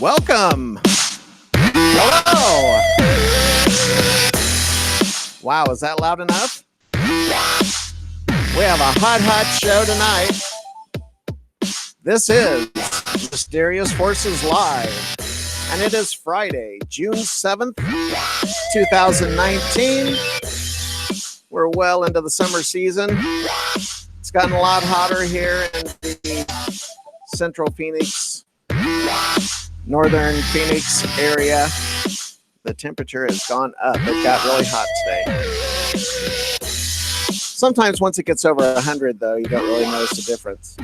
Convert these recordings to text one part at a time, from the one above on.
Welcome. Hello. Wow, is that loud enough? We have a hot show tonight. This is Mysterious Forces Live, and it is Friday, June 7th, 2019. We're well into the summer season. It's gotten a lot hotter here in the central Phoenix, northern Phoenix area. The temperature has gone up. It got really hot today. Sometimes once it gets over 100, though, you don't really notice the difference.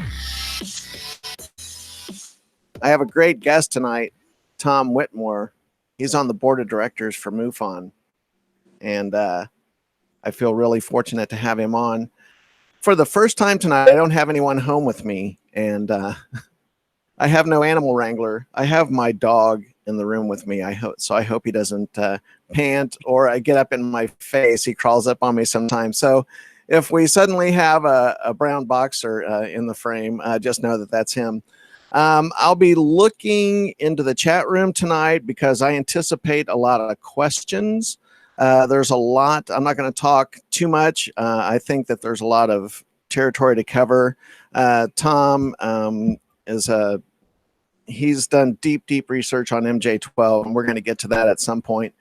I have a great guest tonight, Tom Whitmore. He's on the board of directors for MUFON, and I feel really fortunate to have him on. For the first time tonight, I don't have anyone home with me, and I have no animal wrangler. I have my dog in the room with me. I hope he doesn't pant or I get up in my face. He crawls up on me sometimes. So if we suddenly have a brown boxer in the frame, just know that that's him. I'll be looking into the chat room tonight because I anticipate a lot of questions. There's a lot. I'm not going to talk too much. I think that there's a lot of territory to cover. Tom he's done deep research on MJ12, and we're going to get to that at some point.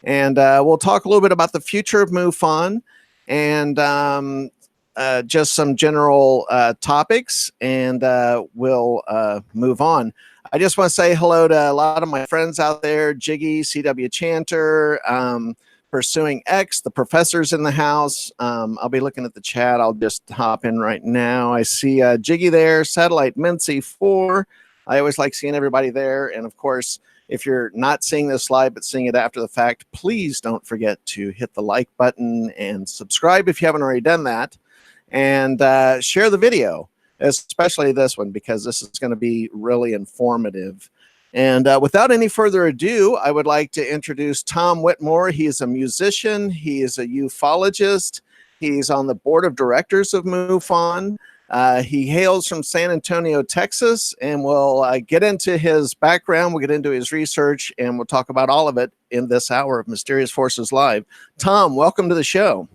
And we'll talk a little bit about the future of MUFON and just some general topics, and we'll move on. I just want to say hello to a lot of my friends out there, Jiggy, CW Chanter, Pursuing X, the professor's in the house. I'll be looking at the chat. I'll just hop in right now. I see Jiggy there, Satellite Mincy 4. I always like seeing everybody there. And of course, if you're not seeing this live but seeing it after the fact, please don't forget to hit the like button and subscribe if you haven't already done that. And share the video, especially this one, because this is going to be really informative. And without any further ado, I would like to introduce Tom Whitmore. He is a musician. He is a ufologist. He's on the board of directors of MUFON. He hails from San Antonio, Texas, and we'll get into his background. We'll get into his research, and we'll talk about all of it in this hour of Mysterious Forces Live. Tom, welcome to the show.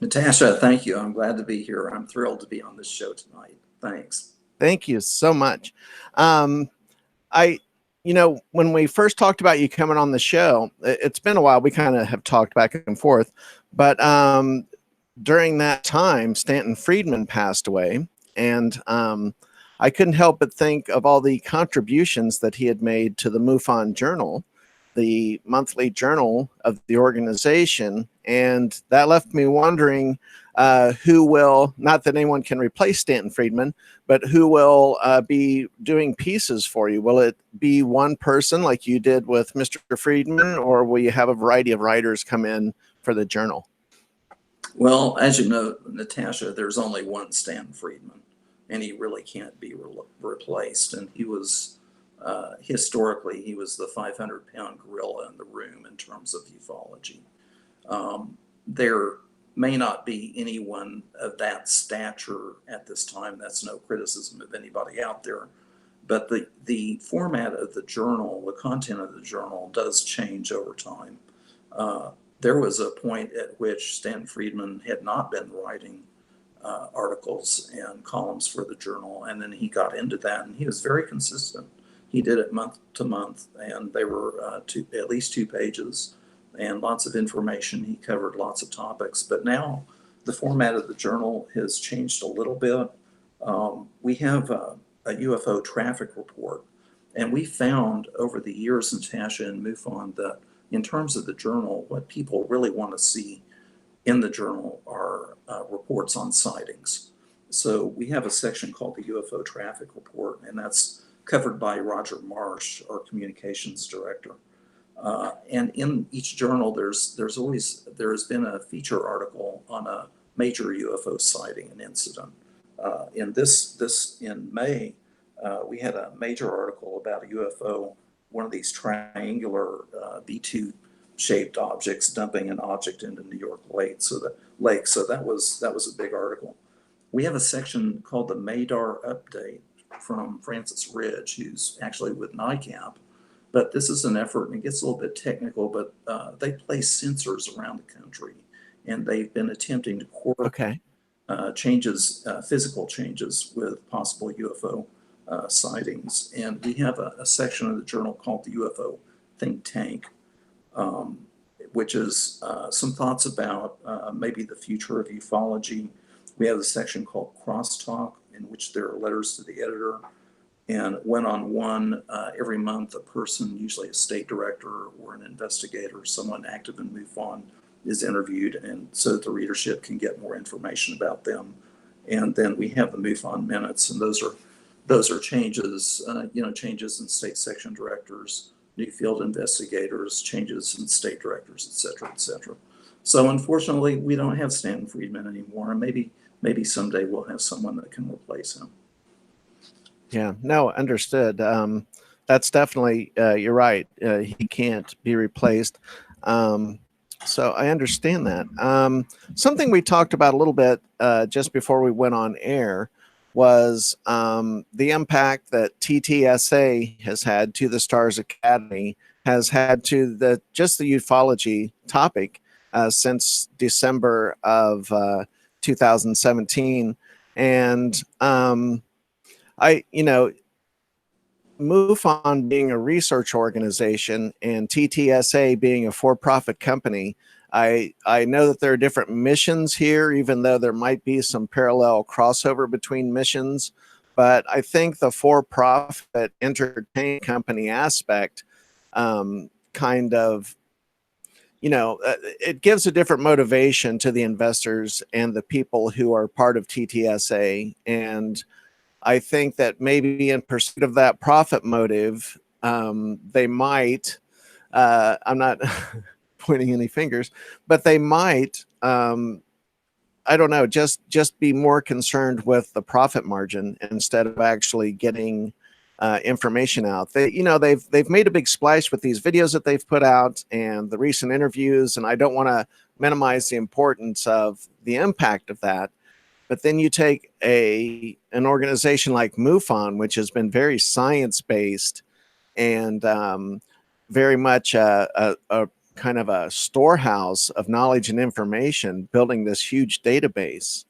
Natasha, thank you. I'm glad to be here. I'm thrilled to be on this show tonight. Thanks. Thank you so much. When we first talked about you coming on the show, it's been a while. We kind of have talked back and forth, but during that time, Stanton Friedman passed away, and I couldn't help but think of all the contributions that he had made to the MUFON Journal, the monthly journal of the organization, and that left me wondering who will, not that anyone can replace Stanton Friedman, but who will be doing pieces for you? Will it be one person like you did with Mr. Friedman, or will you have a variety of writers come in for the journal? Well, as you know, Natasha, there's only one Stanton Friedman, and he really can't be replaced. And he was, historically, he was the 500-pound gorilla in the room in terms of ufology. There may not be anyone of that stature at this time. That's no criticism of anybody out there. But the format of the journal, the content of the journal does change over time. There was a point at which Stanton Friedman had not been writing articles and columns for the journal, and then he got into that, and he was very consistent. He did it month to month, and they were at least 2 pages and lots of information. He covered lots of topics, but now the format of the journal has changed a little bit. We have a UFO traffic report, and we found over the years, Natasha and MUFON, that in terms of the journal, what people really want to see in the journal are reports on sightings. So we have a section called the UFO traffic report, and that's covered by Roger Marsh, our communications director. And in each journal, there has been a feature article on a major UFO sighting and incident. In May, we had a major article about a UFO, one of these triangular B2 shaped objects dumping an object into New York Lake. So that was a big article. We have a section called the Madar Update, from Francis Ridge, who's actually with NICAP. But this is an effort, and it gets a little bit technical, but they place sensors around the country, and they've been attempting to coordinate changes, physical changes with possible UFO sightings. And we have a section of the journal called the UFO Think Tank, which is some thoughts about maybe the future of ufology. We have a section called Crosstalk, in which there are letters to the editor. And one-on-one, every month, a person, usually a state director or an investigator, someone active in MUFON, is interviewed, and so that the readership can get more information about them. And then we have the MUFON minutes, and those are changes, changes in state section directors, new field investigators, changes in state directors, et cetera, et cetera. So unfortunately, we don't have Stanton Friedman anymore, and maybe someday we'll have someone that can replace him. Yeah, no, understood. That's definitely, you're right. He can't be replaced. So I understand that. Something we talked about a little bit just before we went on air was the impact that TTSA has had to the Stars Academy, has had to the ufology topic since December of 2017. And MUFON being a research organization and TTSA being a for-profit company, I know that there are different missions here, even though there might be some parallel crossover between missions. But I think the for-profit entertainment company aspect kind of, it gives a different motivation to the investors and the people who are part of TTSA. And I think that maybe in pursuit of that profit motive, they might, I'm not pointing any fingers, but they might, I don't know, just be more concerned with the profit margin instead of actually getting information out. They've made a big splash with these videos that they've put out and the recent interviews, and I don't want to minimize the importance of the impact of that. But then you take an organization like MUFON, which has been very science-based and very much a kind of a storehouse of knowledge and information, building this huge database.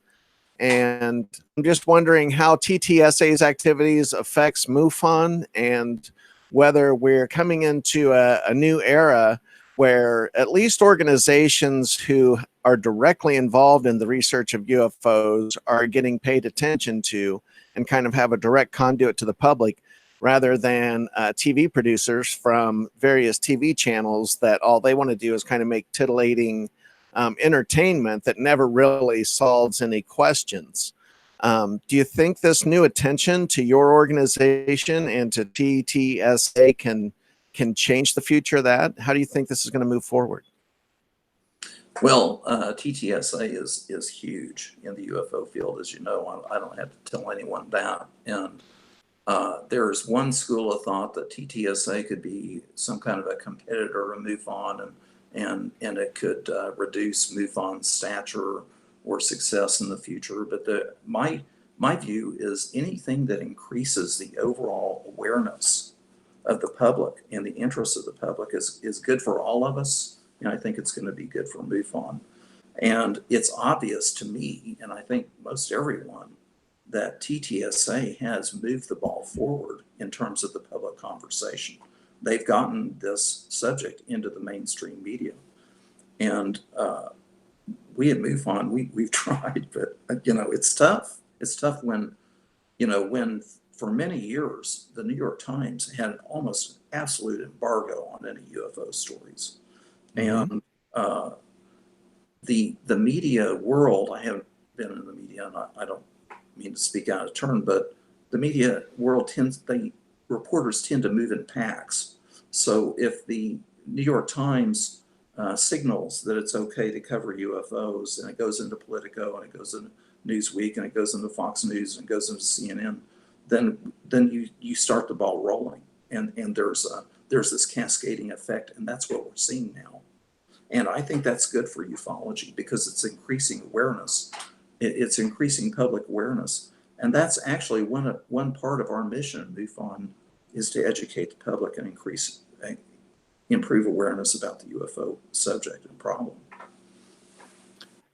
And I'm just wondering how TTSA's activities affects MUFON, and whether we're coming into a new era where at least organizations who are directly involved in the research of UFOs are getting paid attention to and kind of have a direct conduit to the public, rather than TV producers from various TV channels that all they want to do is kind of make titillating entertainment that never really solves any questions. Do you think this new attention to your organization and to TTSA can change the future of that? How do you think this is going to move forward? Well, TTSA is huge in the UFO field, as you know. I don't have to tell anyone that. And there's one school of thought that TTSA could be some kind of a competitor of MUFON, and it could reduce MUFON's stature or success in the future. But my view is anything that increases the overall awareness of the public and the interest of the public is good for all of us. And I think it's going to be good for MUFON. And it's obvious to me, and I think most everyone, that TTSA has moved the ball forward in terms of the public conversation. They've gotten this subject into the mainstream media. And we at MUFON, we've tried, but it's tough. It's tough when for many years, the New York Times had an almost absolute embargo on any UFO stories. And the media world, I haven't been in the media, and I don't mean to speak out of turn, but the media world reporters tend to move in packs. So if the New York Times signals that it's okay to cover UFOs, and it goes into Politico, and it goes into Newsweek, and it goes into Fox News, and it goes into CNN, then you start the ball rolling, and there's this cascading effect, and that's what we're seeing now. And I think that's good for ufology because it's increasing awareness. It's increasing public awareness. And that's actually one part of our mission at MUFON, is to educate the public and improve awareness about the UFO subject and problem.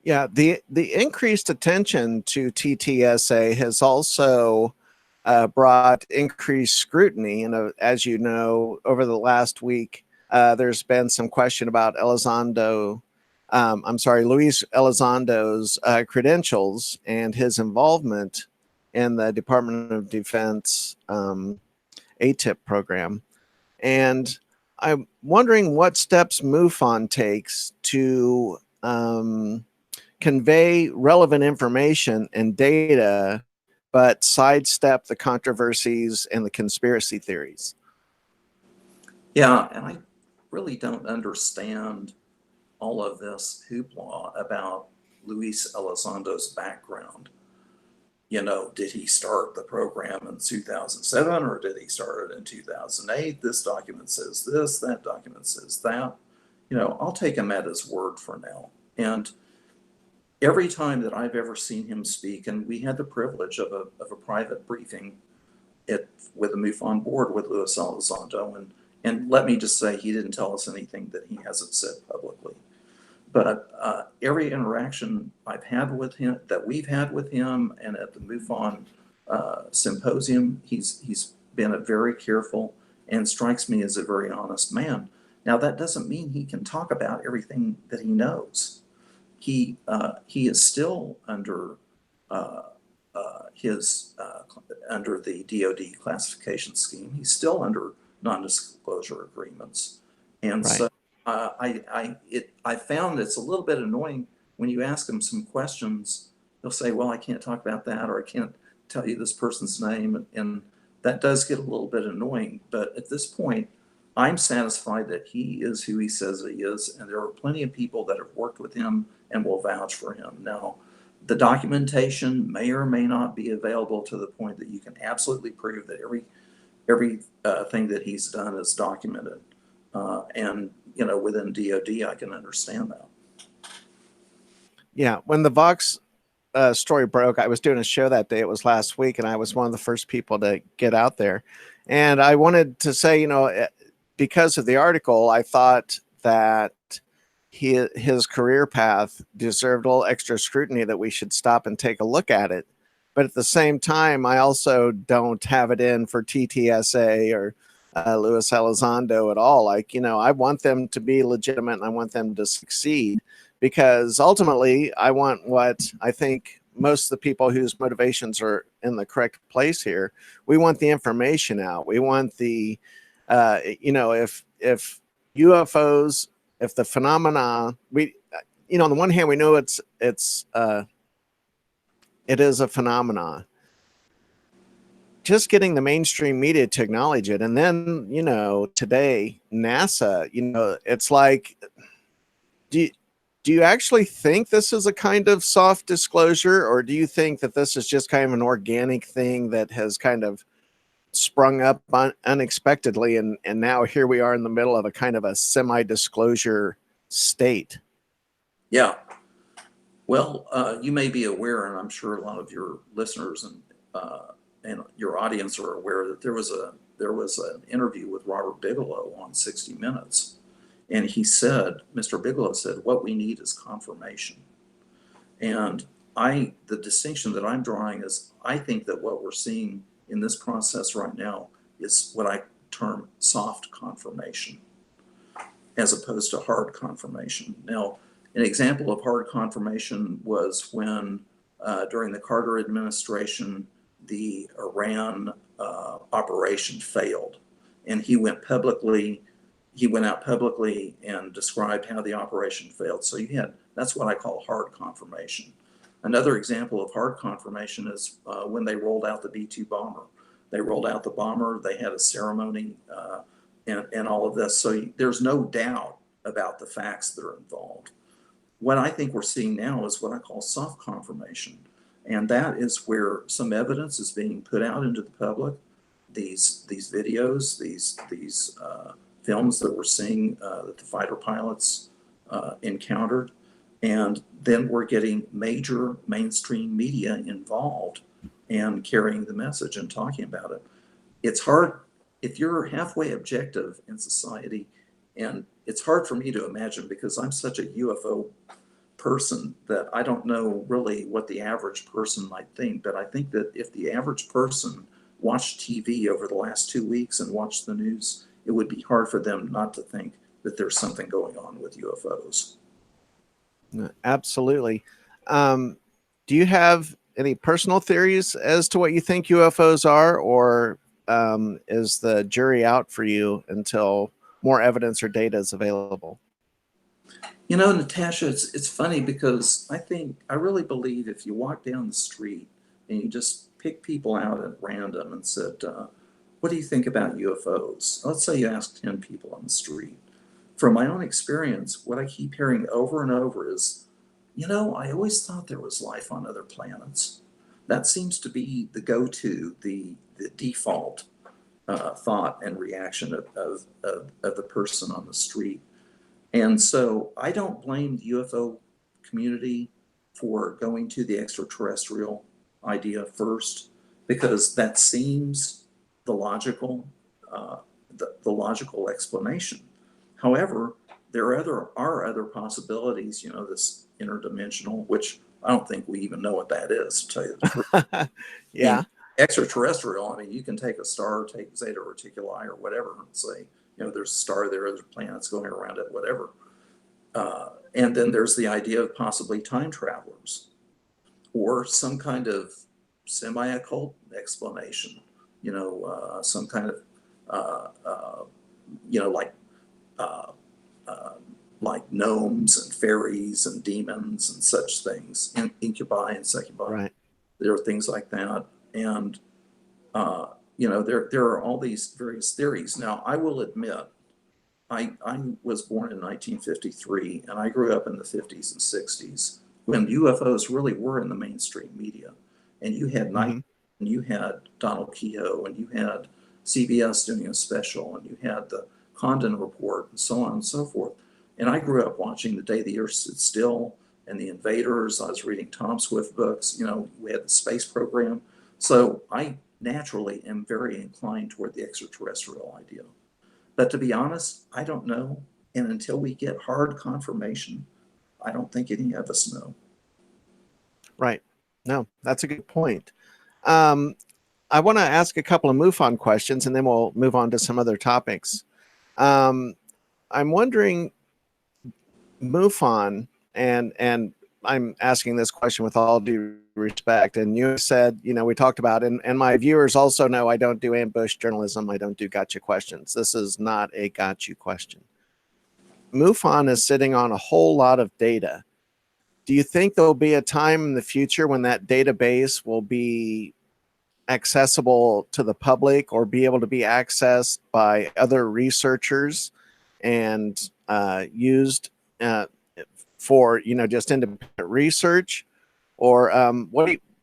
Yeah, the increased attention to TTSA has also brought increased scrutiny. And as you know, over the last week, there's been some question about Luis Elizondo's credentials and his involvement in the Department of Defense ATIP program. And I'm wondering what steps MUFON takes to convey relevant information and data, but sidestep the controversies and the conspiracy theories. Yeah, and I really don't understand all of this hoopla about Luis Elizondo's background. You know, did he start the program in 2007 or did he start it in 2008? This document says this, that document says that. You know, I'll take him at his word for now. And every time that I've ever seen him speak, and we had the privilege of a private briefing with the MUFON board with Luis Elizondo, and let me just say, he didn't tell us anything that he hasn't said publicly. But every interaction I've had with him, that we've had with him, and at the MUFON symposium, he's been a very careful and strikes me as a very honest man. Now, that doesn't mean he can talk about everything that he knows. He is still under under the DoD classification scheme. He's still under non-disclosure agreements, and Right. so I found it's a little bit annoying when you ask him some questions. He'll say, "Well, I can't talk about that," or "I can't tell you this person's name," and that does get a little bit annoying. But at this point, I'm satisfied that he is who he says he is, and there are plenty of people that have worked with him and will vouch for him. Now, the documentation may or may not be available to the point that you can absolutely prove that every thing that he's done is documented. And, you know, within DoD, I can understand that. Yeah, when the Vox story broke, I was doing a show that day. It was last week, and I was one of the first people to get out there. And I wanted to say, you know, because of the article, I thought that his career path deserved a little extra scrutiny, that we should stop and take a look at it. But at the same time, I also don't have it in for TTSA or Luis Elizondo at all. Like, you know, I want them to be legitimate and I want them to succeed, because ultimately I want what I think most of the people whose motivations are in the correct place here. We want the information out. We want the, you know, if UFOs, if the phenomena, you know, on the one hand, we know it is a phenomenon. Just getting the mainstream media to acknowledge it. And then, you know, today, NASA, you know, it's like, do you actually think this is a kind of soft disclosure, or do you think that this is just kind of an organic thing that has kind of sprung up unexpectedly, and now here we are in the middle of a kind of a semi-disclosure state? Yeah. Well, you may be aware, and I'm sure a lot of your listeners and your audience are aware, that there was an interview with Robert Bigelow on 60 Minutes, and he said, Mr. Bigelow said, "What we need is confirmation." And the distinction that I'm drawing is, I think that what we're seeing in this process right now is what I term soft confirmation, as opposed to hard confirmation. Now, an example of hard confirmation was when, during the Carter administration, the Iran operation failed, and he went out publicly and described how the operation failed. So that's what I call hard confirmation. Another example of hard confirmation is when they rolled out the B-2 bomber. They rolled out the bomber, they had a ceremony, and all of this. So there's no doubt about the facts that are involved. What I think we're seeing now is what I call soft confirmation. And that is where some evidence is being put out into the public. These videos, these films that we're seeing that the fighter pilots encountered. And then we're getting major mainstream media involved and carrying the message and talking about it. It's hard if you're halfway objective in society, and it's hard for me to imagine because I'm such a UFO person that I don't know really what the average person might think. But I think that if the average person watched TV over the last 2 weeks and watched the news, it would be hard for them not to think that there's something going on with UFOs. Absolutely. Do you have any personal theories as to what you think UFOs are, or is the jury out for you until more evidence or data is available? You know, Natasha, it's funny because I really believe if you walk down the street and you just pick people out at random and said, what do you think about UFOs? Let's say you ask 10 people on the street. From my own experience, what I keep hearing over and over is, you know, I always thought there was life on other planets. That seems to be the go-to, the default thought and reaction of the person on the street. And so I don't blame the UFO community for going to the extraterrestrial idea first, because that seems the logical, the logical explanation. However, there are other possibilities, you know, this interdimensional, which I don't think we even know what that is, to tell you the truth. Yeah. Extraterrestrial, I mean, you can take a star, take Zeta Reticuli or whatever, and say, you know, there's a star there, there's planets going around it, whatever. And then there's the idea of possibly time travelers or some kind of semi-occult explanation, you know, some kind of, you know, uh, like gnomes and fairies and demons and such things, and incubi and succubi. Right. There are things like that. And, you know, there are all these various theories. Now, I will admit, I was born in 1953, and I grew up in the 50s and 60s when UFOs really were in the mainstream media. And you had Nyxx, and you had Donald Kehoe, and you had CBS doing a special, and you had the Condon Report, and so on and so forth. And I grew up watching The Day the Earth Stood Still and The Invaders. I was reading Tom Swift books. You know, we had the space program. So I naturally am very inclined toward the extraterrestrial idea. But to be honest, I don't know. And until we get hard confirmation, I don't think any of us know. Right. No, that's a good point. I want to ask a couple of MUFON questions, and then we'll move on to some other topics. I'm wondering, MUFON, and I'm asking this question with all due respect. And you said, you know, we talked about, and my viewers also know I don't do ambush journalism. I don't do gotcha questions. This is not a gotcha question. MUFON is sitting on a whole lot of data. Do you think there'll be a time in the future when that database will be accessible to the public or be able to be accessed by other researchers and used for, you know, just independent research? Or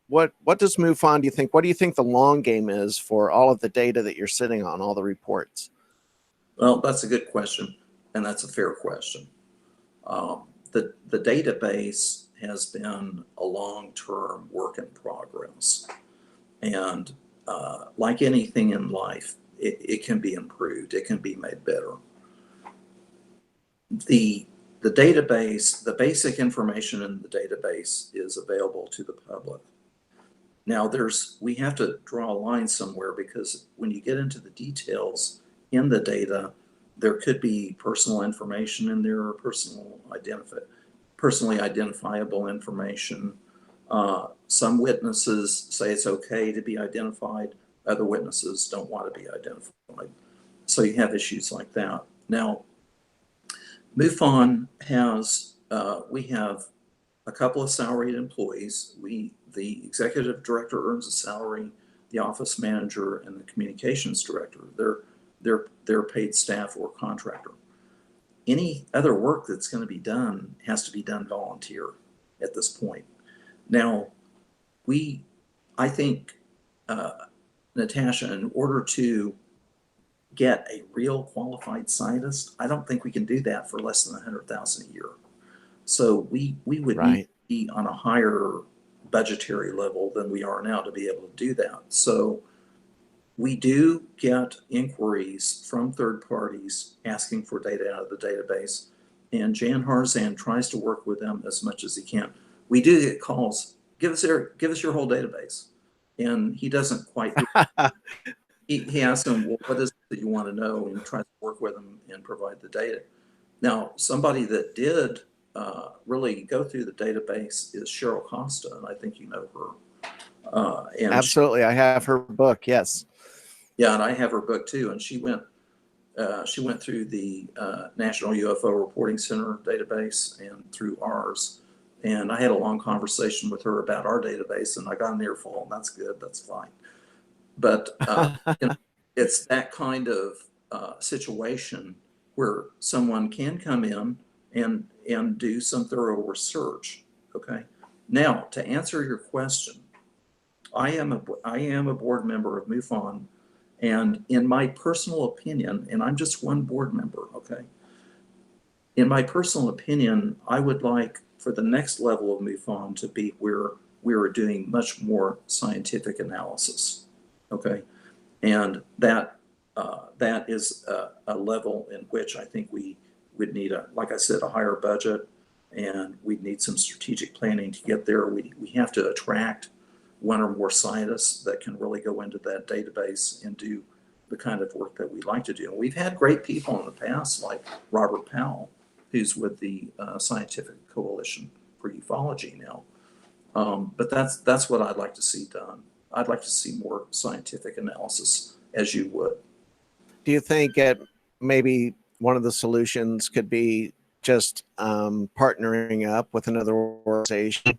what does MUFON, do you think, what do you think the long game is for all of the data that you're sitting on, all the reports? Well, that's a good question, and that's a fair question. The database has been a long-term work in progress. And like anything in life, it can be improved. It can be made better. The database, the basic information in the database is available to the public. Now we have to draw a line somewhere, because when you get into the details in the data, there could be personal information in there, or personally identifiable information. Some witnesses say it's okay to be identified. Other witnesses don't want to be identified. So you have issues like that. Now, MUFON has, we have a couple of salaried employees. The executive director earns a salary, the office manager and the communications director, they're paid staff or contractor. Any other work that's going to be done has to be done volunteer at this point. Now, I think, Natasha, in order to get a real qualified scientist, I don't think we can do that for less than $100,000 a year. So we would need to be on a higher budgetary level than we are now to be able to do that. So we do get inquiries from third parties asking for data out of the database, and Jan Harzan tries to work with them as much as he can. We do get calls, give us your whole database, and he doesn't quite do it. He asks them, well, what is it that you want to know, and tries to work with them and provide the data. Now, somebody that did really go through the database is Cheryl Costa, and I think you know her. And Absolutely, I have her book. Yes. yeah, and I have her book too. And she went through the National UFO Reporting Center database and through ours. And I had a long conversation with her about our database, and I got an earful, and that's good. That's fine. But you know, it's that kind of situation where someone can come in and do some thorough research. Okay. Now, to answer your question, I am a board member of MUFON, and in my personal opinion, and I'm just one board member, okay? In my personal opinion, I would like for the next level of MUFON to be where we are doing much more scientific analysis, okay? And that is a level in which I think we would need, like I said, a higher budget, and we'd need some strategic planning to get there. We have to attract one or more scientists that can really go into that database and do the kind of work that we like to do. And we've had great people in the past, like Robert Powell, who's with the Scientific Coalition for Ufology now. But that's what I'd like to see done. I'd like to see more scientific analysis, as you would. Do you think maybe one of the solutions could be just partnering up with another organization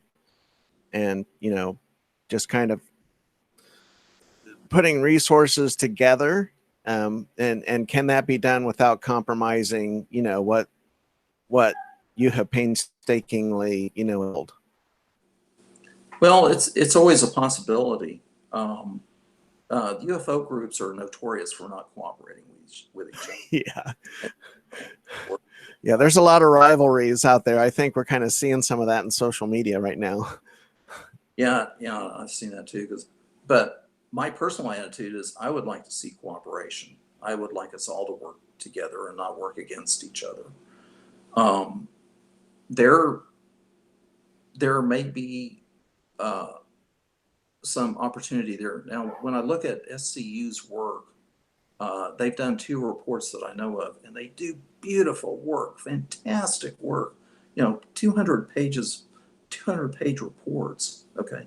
and, just kind of putting resources together? And can that be done without compromising, what you have painstakingly, held? Well, it's always a possibility. UFO groups are notorious for not cooperating with each other. Yeah. Yeah, there's a lot of rivalries out there. I think we're kind of seeing some of that in social media right now. Yeah, I've seen that too. But my personal attitude is I would like to see cooperation. I would like us all to work together and not work against each other. There may be some opportunity there. Now, when I look at SCU's work, they've done 2 reports that I know of, and they do beautiful work, fantastic work. 200 pages, 200-page reports. Okay,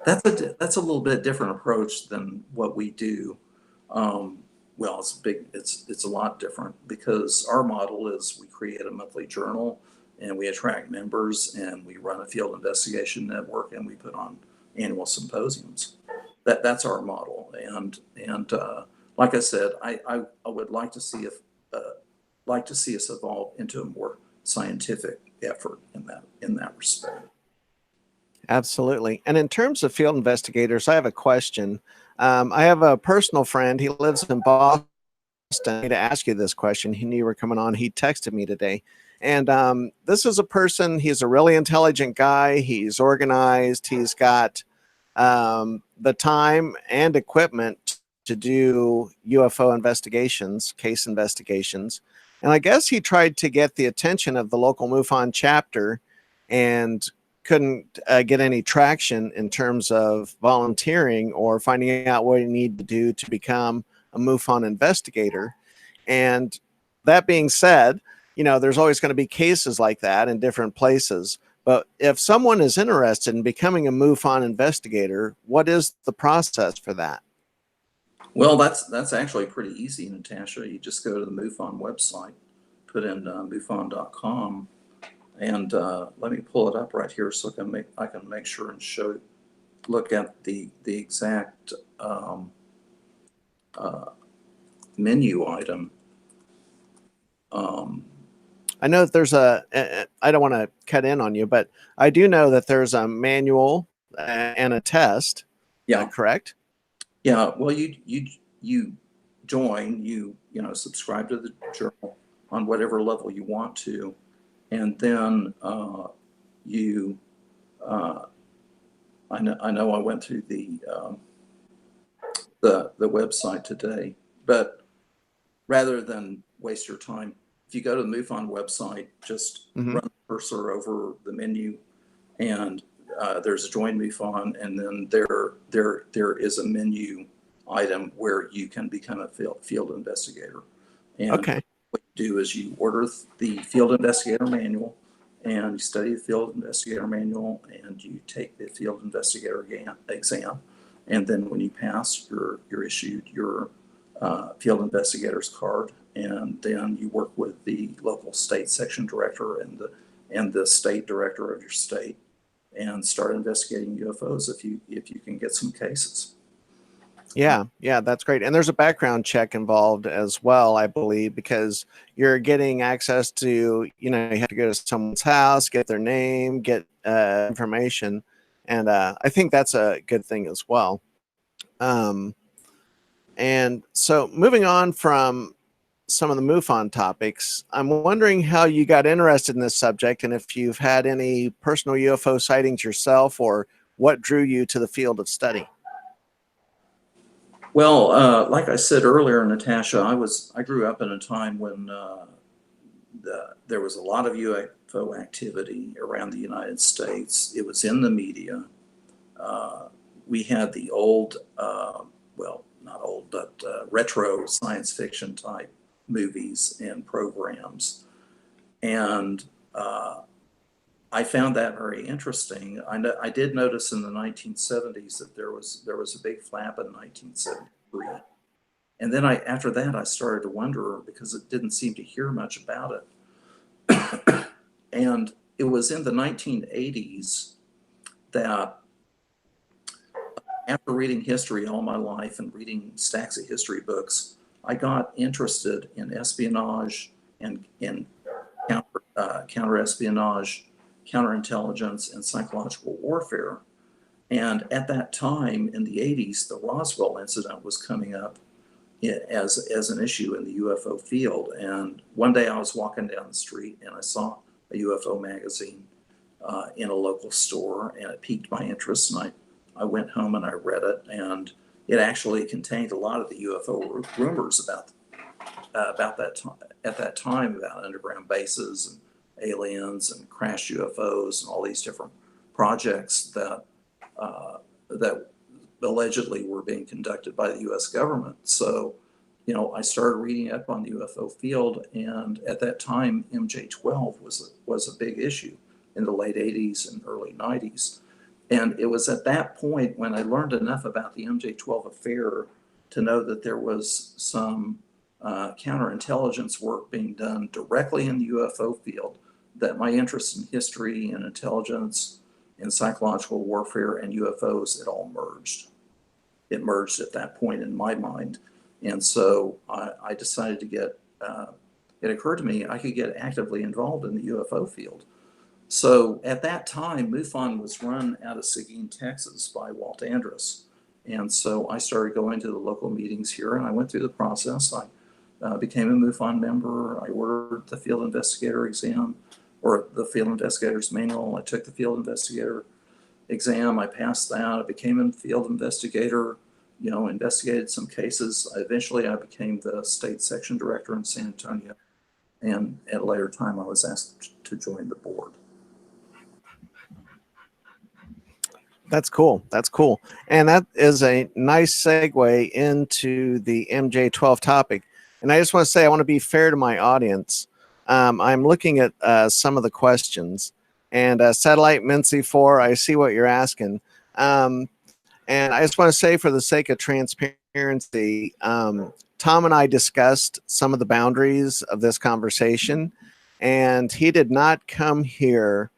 that's a little bit different approach than what we do. Well, it's a lot different, because our model is we create a monthly journal, and we attract members, and we run a field investigation network, and we put on annual symposiums. That's our model, and like I said, I would like to see us evolve into a more scientific effort in that respect. Absolutely. And in terms of field investigators, I have a question. I have a personal friend. He lives in Boston. I need to ask you this question. He knew you were coming on. He texted me today. And this is a person, he's a really intelligent guy. He's organized. He's got the time and equipment to do UFO investigations, case investigations. And I guess he tried to get the attention of the local MUFON chapter and couldn't get any traction in terms of volunteering or finding out what you need to do to become a MUFON investigator. And that being said, there's always going to be cases like that in different places. But if someone is interested in becoming a MUFON investigator, what is the process for that? Well, that's actually pretty easy, Natasha. You just go to the MUFON website, put in MUFON.com, and let me pull it up right here so I can make sure and look at the exact menu item. I know that there's I don't want to cut in on you, but I do know that there's a manual and a test. Yeah. Correct? Yeah. Well, you join, subscribe to the journal on whatever level you want to, and then you I know I went through the website today, but rather than waste your time, if you go to the MUFON website, just run the cursor over the menu, and there's a join MUFON, and then there is a menu item where you can become a field investigator. And Okay. what you do is you order the field investigator manual, and you study the field investigator manual, and you take the field investigator exam, and then when you pass, you're issued your field investigator's card, and then you work with the local state section director and the state director of your state, and start investigating UFOs if you can get some cases. Yeah, that's great. And there's a background check involved as well, I believe, because you're getting access to, you have to go to someone's house, get their name, get information. And I think that's a good thing as well. And so moving on from some of the MUFON topics, I'm wondering how you got interested in this subject and if you've had any personal UFO sightings yourself or what drew you to the field of study. Well, like I said earlier, Natasha, I grew up in a time when there was a lot of UFO activity around the United States. It was in the media. We had the old, well, not old, but retro science fiction type movies and programs. And I found that very interesting. I did notice in the 1970s that there was a big flap in 1973. And then after that, I started to wonder because it didn't seem to hear much about it. And it was in the 1980s that after reading history all my life and reading stacks of history books, I got interested in espionage and in counter-espionage, counterintelligence, and psychological warfare. And at that time in the 80s, the Roswell incident was coming up as an issue in the UFO field. And one day I was walking down the street and I saw a UFO magazine in a local store, and it piqued my interest. And I went home and I read it, and it actually contained a lot of the UFO rumors about that time, at that time, about underground bases and aliens and crashed UFOs and all these different projects that allegedly were being conducted by the U.S. government. So, I started reading up on the UFO field, and at that time, MJ-12 was a big issue in the late 80s and early 90s. And it was at that point when I learned enough about the MJ-12 affair to know that there was some counterintelligence work being done directly in the UFO field, that my interest in history and intelligence and psychological warfare and UFOs, it all merged. It merged at that point in my mind. And so I decided to it occurred to me I could get actively involved in the UFO field. So at that time, MUFON was run out of Seguin, Texas by Walt Andrus. And so I started going to the local meetings here, and I went through the process. I became a MUFON member. I ordered the field investigator exam, or the field investigator's manual. I took the field investigator exam. I passed that. I became a field investigator, investigated some cases. Eventually, I became the state section director in San Antonio. And at a later time, I was asked to join the board. That's cool. That's cool. And that is a nice segue into the MJ-12 topic. And I just want to say, I want to be fair to my audience. I'm looking at some of the questions, and Satellite Mincy 4, I see what you're asking. And I just want to say, for the sake of transparency, Tom and I discussed some of the boundaries of this conversation, and he did not come here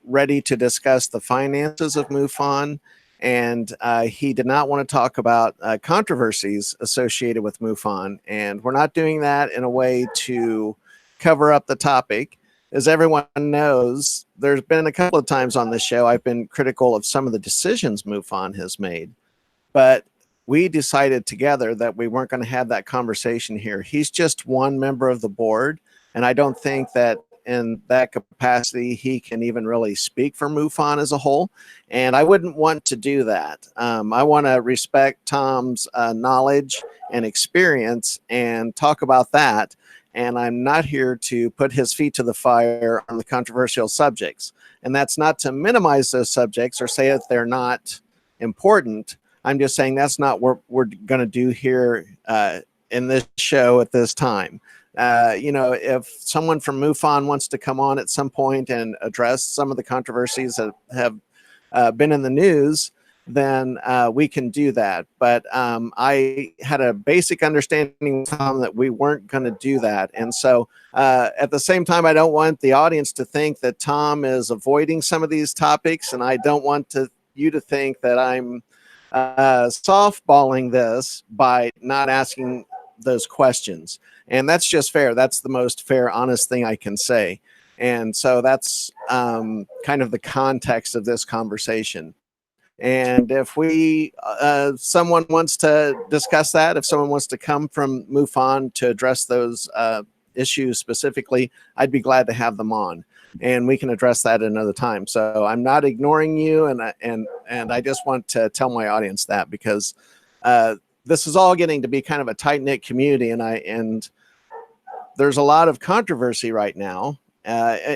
ready to discuss the finances of MUFON, and he did not want to talk about controversies associated with MUFON. And we're not doing that in a way to cover up the topic. As everyone knows, there's been a couple of times on this show I've been critical of some of the decisions MUFON has made, but we decided together that we weren't going to have that conversation here. He's just one member of the board, and I don't think that in that capacity he can even really speak for MUFON as a whole, and I wouldn't want to do that. I want to respect Tom's knowledge and experience and talk about that, and I'm not here to put his feet to the fire on the controversial subjects. And that's not to minimize those subjects or say that they're not important. I'm just saying that's not what we're going to do here in this show at this time. You know, if someone from MUFON wants to come on at some point and address some of the controversies that have been in the news, then we can do that. But I had a basic understanding, Tom, that we weren't going to do that. And so at the same time, I don't want the audience to think that Tom is avoiding some of these topics, and I don't want you to think that I'm softballing this by not asking those questions. And that's just fair. That's the most fair, honest thing I can say. And so that's kind of the context of this conversation. And if someone wants to discuss that, if someone wants to come from MUFON to address those issues specifically, I'd be glad to have them on, and we can address that another time. So I'm not ignoring you, and I just want to tell my audience that, because this is all getting to be kind of a tight-knit community, and there's a lot of controversy right now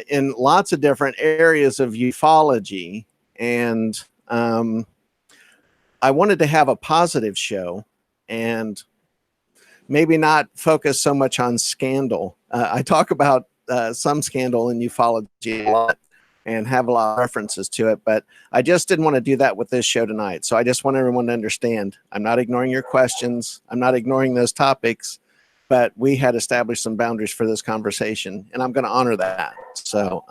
in lots of different areas of ufology, and I wanted to have a positive show and maybe not focus so much on scandal. I talk about some scandal in ufology a lot and have a lot of references to it, but I just didn't want to do that with this show tonight. So I just want everyone to understand, I'm not ignoring your questions. I'm not ignoring those topics, but we had established some boundaries for this conversation, and I'm going to honor that. So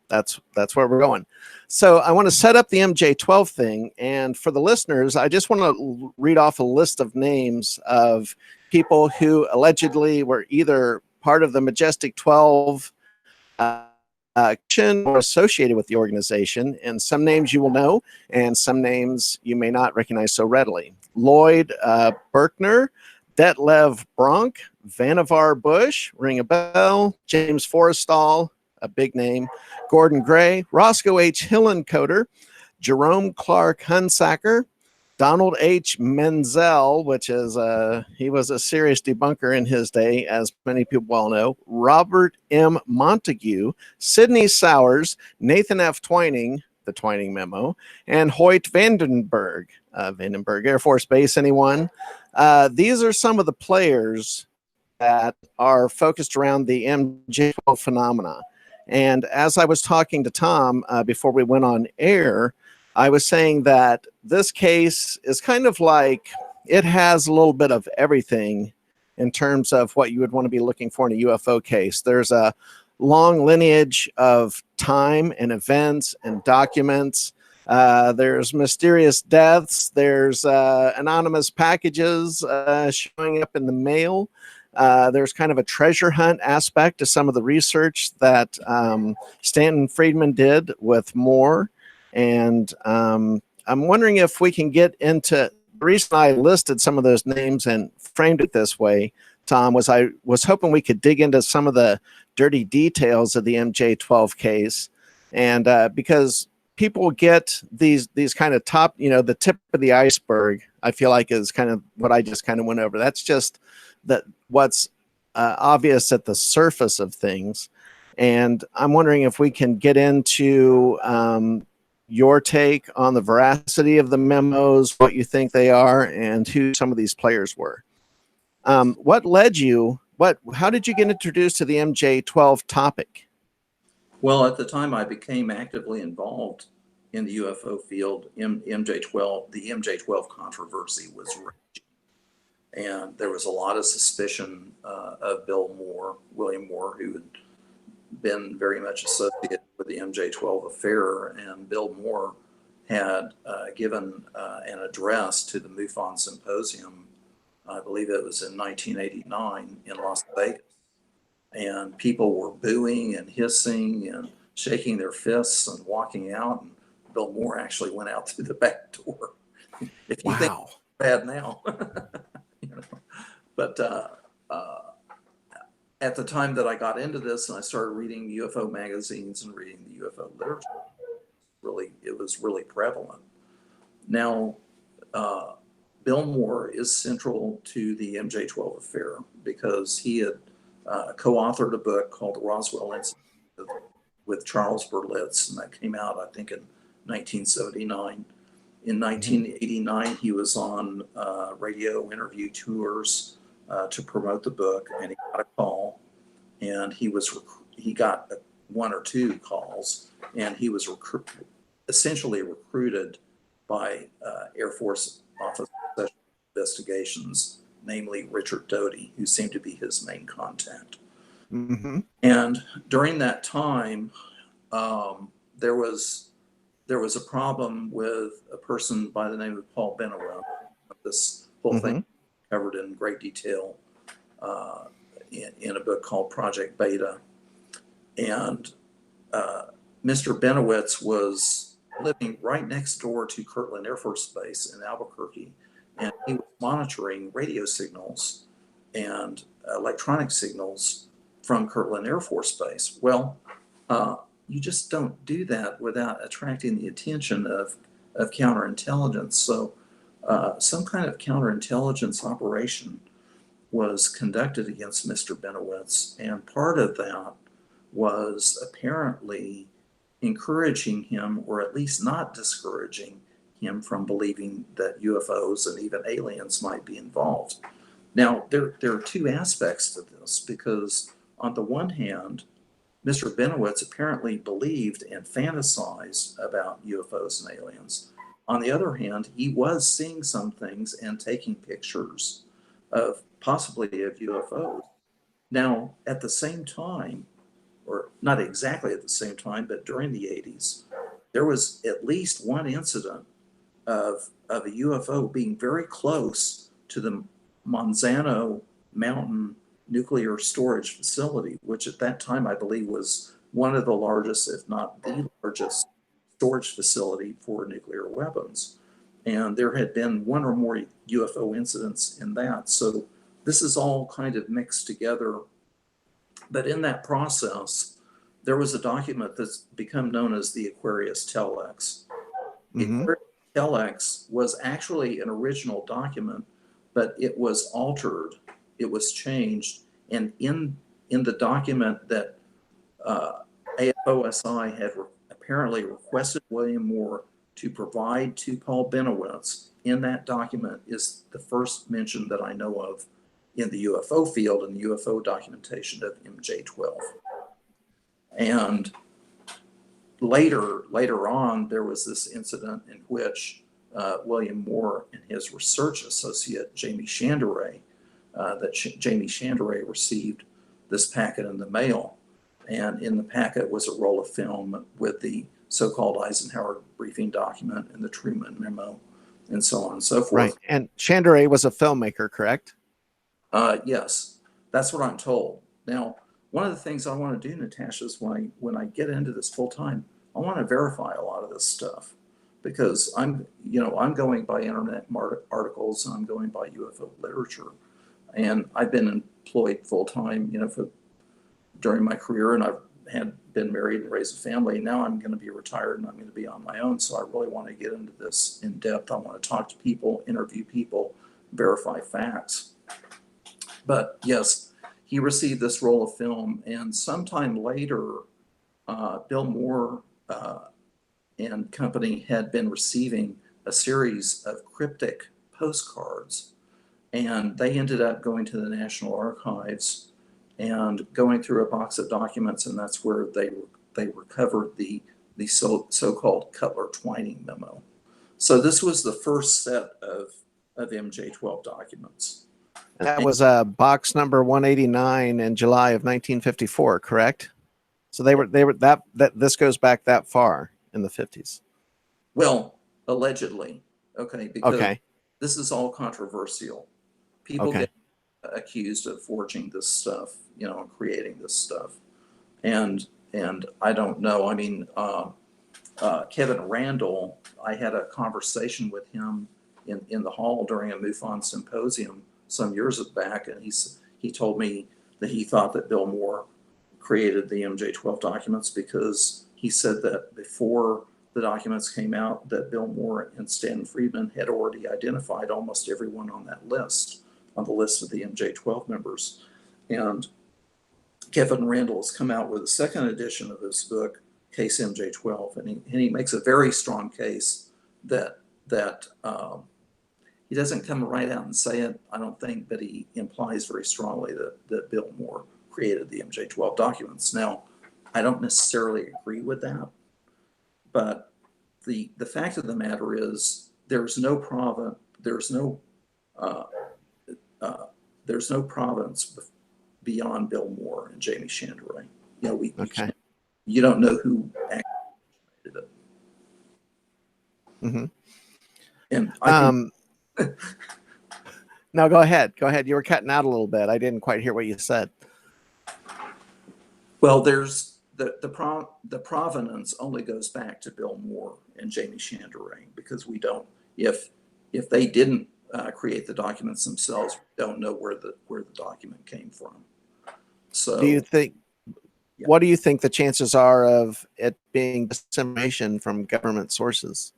that's where we're going. So I want to set up the MJ12 thing. And for the listeners, I just want to read off a list of names of people who allegedly were either part of the Majestic 12 or associated with the organization. And some names you will know, and some names you may not recognize so readily. Lloyd Berkner, Detlev Bronk, Vannevar Bush, ring a bell, James Forrestal, a big name, Gordon Gray, Roscoe H. Hillencoter, Jerome Clark Hunsacker, Donald H. Menzel, which is he was a serious debunker in his day, as many people well know, Robert M. Montague, Sidney Sowers, Nathan F. Twining, the Twining Memo, and Hoyt Vandenberg, Vandenberg Air Force Base, anyone? These are some of the players that are focused around the MJ12 phenomena. And as I was talking to Tom before we went on air, I was saying that this case is kind of like, it has a little bit of everything in terms of what you would want to be looking for in a UFO case. There's a long lineage of time and events and documents. There's mysterious deaths. There's anonymous packages showing up in the mail. There's kind of a treasure hunt aspect to some of the research that Stanton Friedman did with Moore. And I'm wondering if we can get into the reason I listed some of those names and framed it this way, Tom, was I was hoping we could dig into some of the dirty details of the MJ12 case. And because people get these kind of top, the tip of the iceberg, I feel like is kind of what I just kind of went over. That's just what's obvious at the surface of things. And I'm wondering if we can get into your take on the veracity of the memos, what you think they are, and who some of these players were. What led you, how did you get introduced to the MJ12 topic? Well, at the time I became actively involved in the UFO field, MJ12, the MJ12 controversy was raging. And there was a lot of suspicion of William Moore, who had been very much associated with the MJ12 affair. And Bill Moore had given an address to the MUFON Symposium, I believe it was in 1989 in Las Vegas. And people were booing and hissing and shaking their fists and walking out. And Bill Moore actually went out through the back door. If you think it's bad now. But at the time that I got into this and I started reading UFO magazines and reading the UFO literature, it was really prevalent. Now, Bill Moore is central to the MJ-12 affair because he had co-authored a book called The Roswell Incident with Charles Berlitz, and that came out, I think, in 1979. In 1989, he was on radio interview tours to promote the book, and he got a call, and he got one or two calls, and he was essentially recruited by Air Force Office of Special Investigations, namely Richard Doty, who seemed to be his main contact. Mm-hmm. And during that time, there was a problem with a person by the name of Paul Benowitz. This whole thing covered in great detail in a book called Project Beta. And Mr. Benowitz was living right next door to Kirtland Air Force Base in Albuquerque, and he was monitoring radio signals and electronic signals from Kirtland Air Force Base. Well, you just don't do that without attracting the attention of counterintelligence. So some kind of counterintelligence operation was conducted against Mr. Benowitz, and part of that was apparently encouraging him, or at least not discouraging him, from believing that UFOs and even aliens might be involved. Now, there are two aspects to this, because on the one hand, Mr. Benowitz apparently believed and fantasized about UFOs and aliens. On the other hand, he was seeing some things and taking pictures of possibly of UFOs. Now, at the same time, or not exactly at the same time, but during the 80s, there was at least one incident of a UFO being very close to the Monsanto Mountain nuclear storage facility, which at that time I believe was one of the largest, if not the largest, storage facility for nuclear weapons. And there had been one or more UFO incidents in that. So this is all kind of mixed together. But in that process, there was a document that's become known as the Aquarius Telex. The Aquarius Telex was actually an original document, but it was altered, it was changed, and in the document that AFOSI had apparently requested William Moore to provide to Paul Benowitz, in that document is the first mention that I know of in the UFO field and the UFO documentation of MJ-12. And later on, there was this incident in which William Moore and his research associate, Jamie Chandray, Jamie Chandray received this packet in the mail. And in the packet was a roll of film with the so-called Eisenhower briefing document and the Truman memo and so on and so forth. Right. And Chandray was a filmmaker, correct? Yes, that's what I'm told. Now, one of the things I want to do, Natasha, is when I get into this full time, I want to verify a lot of this stuff, because I'm going by internet articles, and I'm going by UFO literature, and I've been employed full time, during my career, and I've been married and raised a family. Now I'm going to be retired and I'm going to be on my own. So I really want to get into this in depth. I want to talk to people, interview people, verify facts. But yes, he received this roll of film, and sometime later, Bill Moore and company had been receiving a series of cryptic postcards, and they ended up going to the National Archives and going through a box of documents, and that's where they recovered the so-called Cutler Twining memo. So this was the first set of MJ-12 documents. That was box number 189 in July of 1954, correct? So they were that this goes back that far in the 50s. Well, allegedly, okay, because this is all controversial. People get accused of forging this stuff, and creating this stuff, and I don't know. I mean, Kevin Randall, I had a conversation with him in the hall during a MUFON symposium some years back, and he told me that he thought that Bill Moore created the MJ-12 documents, because he said that before the documents came out, that Bill Moore and Stanton Friedman had already identified almost everyone on that list, on the list of the MJ-12 members. And Kevin Randall has come out with a second edition of his book, Case MJ-12, and he makes a very strong case that he doesn't come right out and say it, I don't think, but he implies very strongly that Bill Moore created the MJ-12 documents. Now, I don't necessarily agree with that, but the fact of the matter is there's no province beyond Bill Moore and Jamie Chandray. You know, you don't know who actually did it. Mm-hmm. And I think, no, go ahead. Go ahead. You were cutting out a little bit. I didn't quite hear what you said. well, there's the provenance only goes back to Bill Moore and Jamie Chandray, because we don't, if they didn't create the documents themselves, we don't know where the document came from. So do you think, what do you think the chances are of it being dissemination from government sources?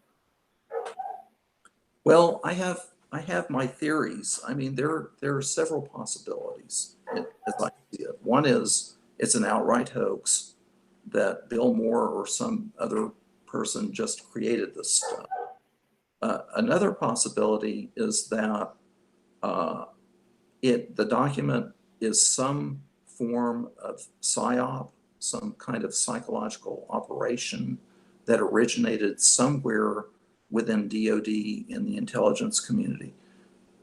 Well, I have my theories. I mean, there are several possibilities as I see it. One is it's an outright hoax that Bill Moore or some other person just created this stuff. Another possibility is that the document is some form of psyop, some kind of psychological operation that originated somewhere within DOD in the intelligence community,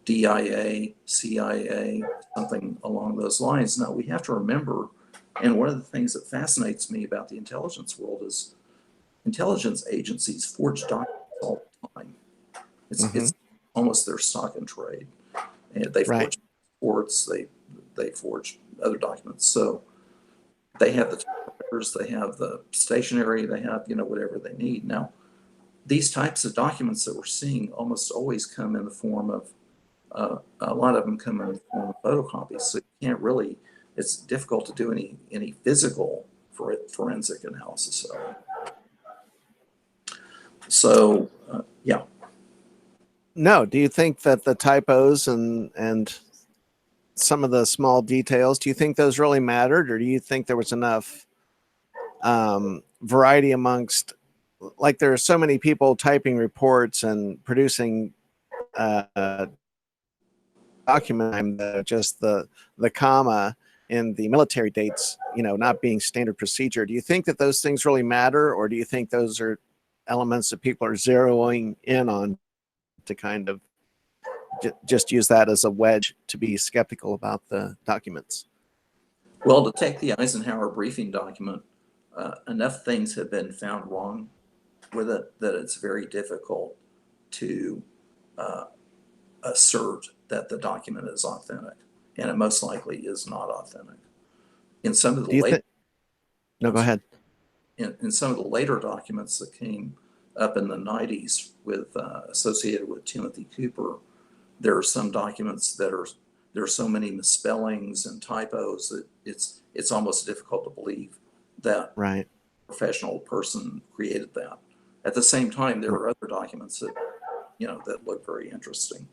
DIA, CIA, something along those lines. Now, we have to remember, and one of the things that fascinates me about the intelligence world is intelligence agencies forge documents all the time. It's almost their stock and trade. And they forge reports, they forge other documents. So they have the typewriters, they have the stationery, they have, you know, whatever they need. Now, these types of documents that we're seeing almost always come in the form of, a lot of them come in the form of photocopies. So you can't really, it's difficult to do any physical forensic analysis of it. So, yeah. No, do you think that the typos and some of the small details, do you think those really mattered, or do you think there was enough variety amongst, like, there are so many people typing reports and producing document that just the comma in the military dates, you know, not being standard procedure? Do you think that those things really matter, or do you think those are elements that people are zeroing in on to kind of just use that as a wedge to be skeptical about the documents? Well, to take the Eisenhower briefing document, enough things have been found wrong with it that it's very difficult to assert that the document is authentic, and it most likely is not authentic. In some of the later, no, go ahead. In some of the later documents that came up in the 90s with associated with Timothy Cooper, there are some documents that there are so many misspellings and typos that it's almost difficult to believe that a professional person created that. At the same time, there are other documents that, you know, that look very interesting.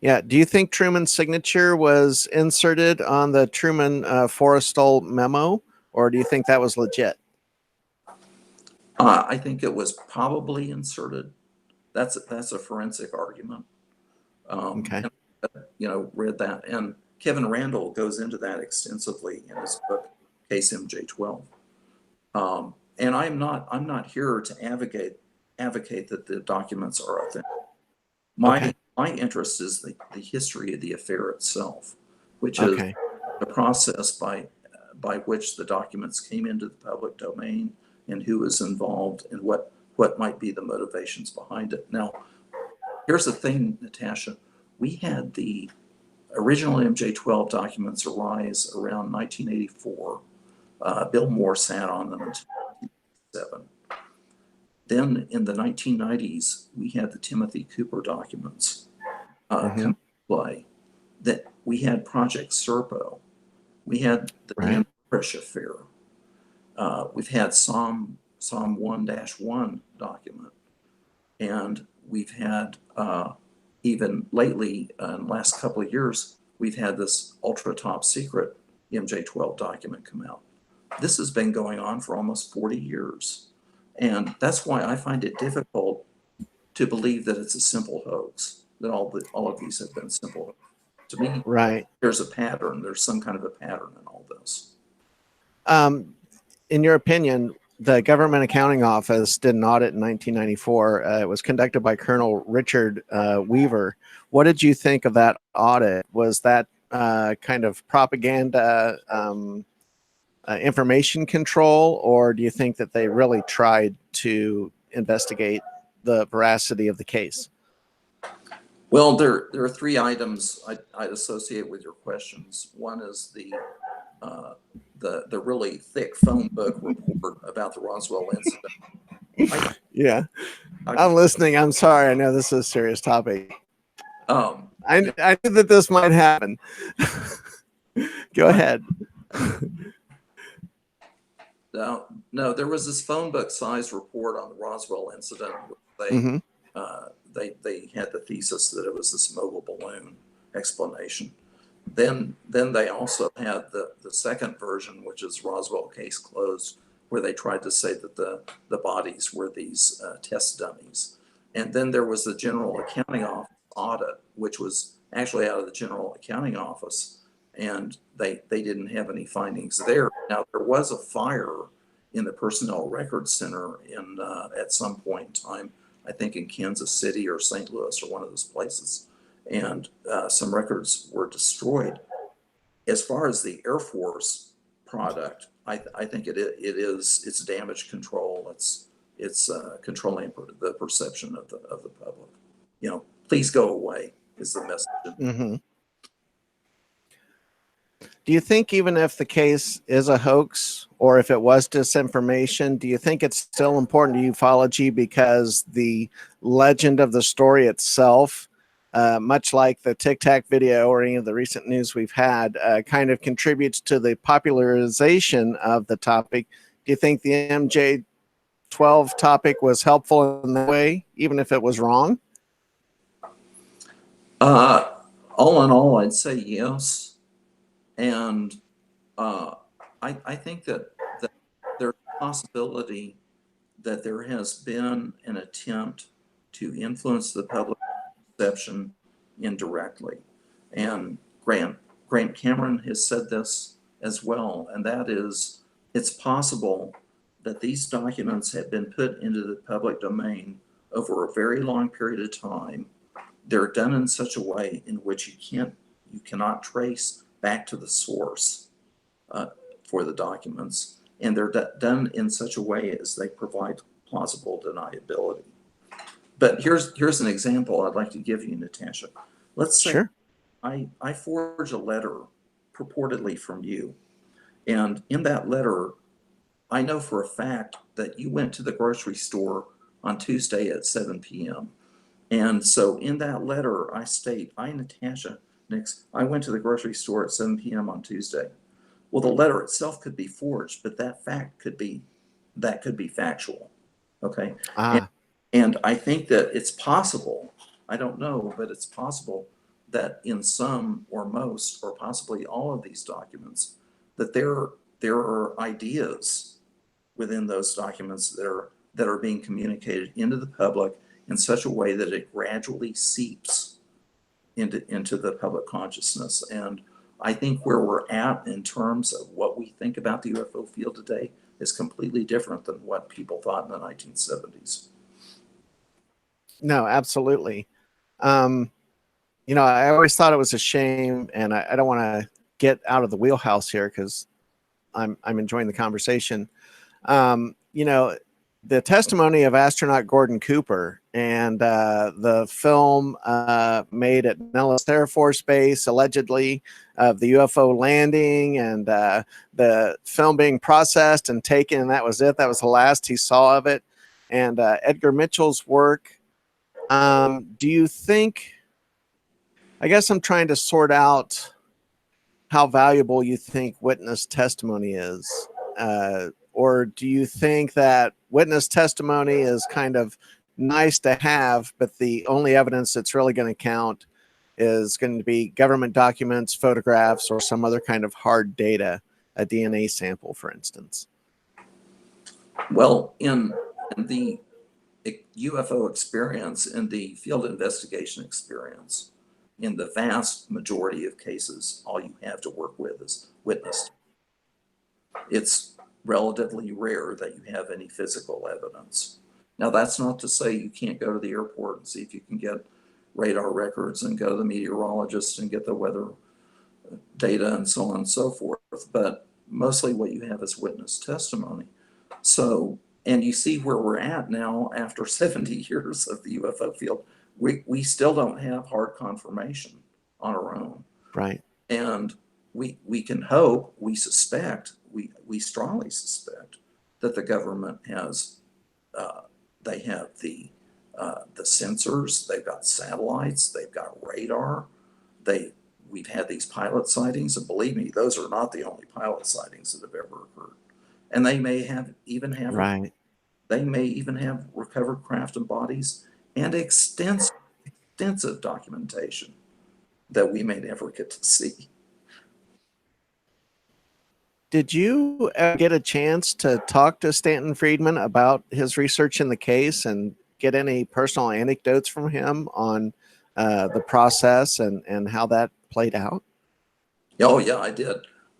Yeah. Do you think Truman's signature was inserted on the Truman Forrestal memo, or do you think that was legit? I think it was probably inserted. That's a forensic argument. Okay. And, you know, read that, and Kevin Randall goes into that extensively in his book, Case MJ-12. And I'm not here to advocate that the documents are authentic. My interest is the history of the affair itself, which is the process by which the documents came into the public domain and who was involved and what might be the motivations behind it. Now, here's the thing, Natasha. We had the original MJ-12 documents arise around 1984. Bill Moore sat on them until 1987. Then in the 1990s, we had the Timothy Cooper documents come into play. That we had Project Serpo, We had the Right. Ambush affair. We've had Psalm 1-1 document, and we've had even lately, in the last couple of years, we've had this ultra top secret MJ12 document come out. This has been going on for almost 40 years. And that's why I find it difficult to believe that it's a simple hoax, that all of these have been simple. To me, Right. there's a pattern. There's some kind of a pattern in all this. In your opinion, the Government Accounting Office did an audit in 1994. It was conducted by Colonel Richard Weaver. What did you think of that audit? Was that kind of propaganda, information control, or do you think that they really tried to investigate the veracity of the case? Well, there are three items I'd associate with your questions. One is the really thick phone book report about the Roswell incident. Yeah, I'm listening. I'm sorry. I know this is a serious topic. I knew that this might happen. Go ahead. No, there was this phone book size report on the Roswell incident. They had the thesis that it was this mobile balloon explanation. Then they also had the second version, which is Roswell case closed, where they tried to say that the bodies were these test dummies. And then there was the General Accounting Office audit, which was actually out of the General Accounting Office, and they didn't have any findings there. Now, there was a fire in the Personnel Records Center at some point in time, I think in Kansas City or St. Louis or one of those places, and some records were destroyed. As far as the Air Force product, I think it's damage control. It's controlling the perception of the public. You know, please go away is the message. Mm-hmm. Do you think even if the case is a hoax or if it was disinformation, do you think it's still important to ufology because the legend of the story itself, much like the Tic Tac video or any of the recent news we've had, kind of contributes to the popularization of the topic? Do you think the MJ12 topic was helpful in that way, even if it was wrong? All in all, I'd say yes. And I think that there's a possibility that there has been an attempt to influence the public perception indirectly. And Grant Cameron has said this as well, and that is, it's possible that these documents have been put into the public domain over a very long period of time. They're done in such a way in which you cannot trace back to the source for the documents, and they're done in such a way as they provide plausible deniability. But here's an example I'd like to give you, Natasha. Let's say Sure. I forge a letter purportedly from you, and in that letter, I know for a fact that you went to the grocery store on Tuesday at 7 p.m. And so in that letter, I state, I, Natasha, Nyxx, I went to the grocery store at 7 p.m. on Tuesday. Well, the letter itself could be forged, but that could be factual. Okay. And I think that it's possible, I don't know, but it's possible that in some or most or possibly all of these documents, that there are ideas within those documents that are being communicated into the public in such a way that it gradually seeps into the public consciousness. And I think where we're at in terms of what we think about the UFO field today is completely different than what people thought in the 1970s. No, absolutely. You know, I always thought it was a shame, and I don't want to get out of the wheelhouse here because I'm enjoying the conversation. You know, the testimony of astronaut Gordon Cooper and the film made at Nellis Air Force Base, allegedly, of the UFO landing, and the film being processed and taken, and that was it. That was the last he saw of it. And Edgar Mitchell's work. Do you think, I guess I'm trying to sort out how valuable you think witness testimony is, or do you think that witness testimony is kind of nice to have, but the only evidence that's really going to count is going to be government documents, photographs, or some other kind of hard data, a DNA sample, for instance? Well, in the UFO experience, in the field investigation experience, in the vast majority of cases, all you have to work with is witness. It's relatively rare that you have any physical evidence. Now, that's not to say you can't go to the airport and see if you can get radar records and go to the meteorologist and get the weather data and so on and so forth, but mostly what you have is witness testimony. So, and you see where we're at now after 70 years of the UFO field, we still don't have hard confirmation on our own. Right. And we can hope, we suspect, we strongly suspect that the government has, they have the sensors, they've got satellites, they've got radar, we've had these pilot sightings, and believe me, those are not the only pilot sightings that have ever occurred. And they may have Right. they may even have recovered craft and bodies and extensive documentation that we may never get to see. Did you get a chance to talk to Stanton Friedman about his research in the case and get any personal anecdotes from him on the process and how that played out? Oh yeah, I did.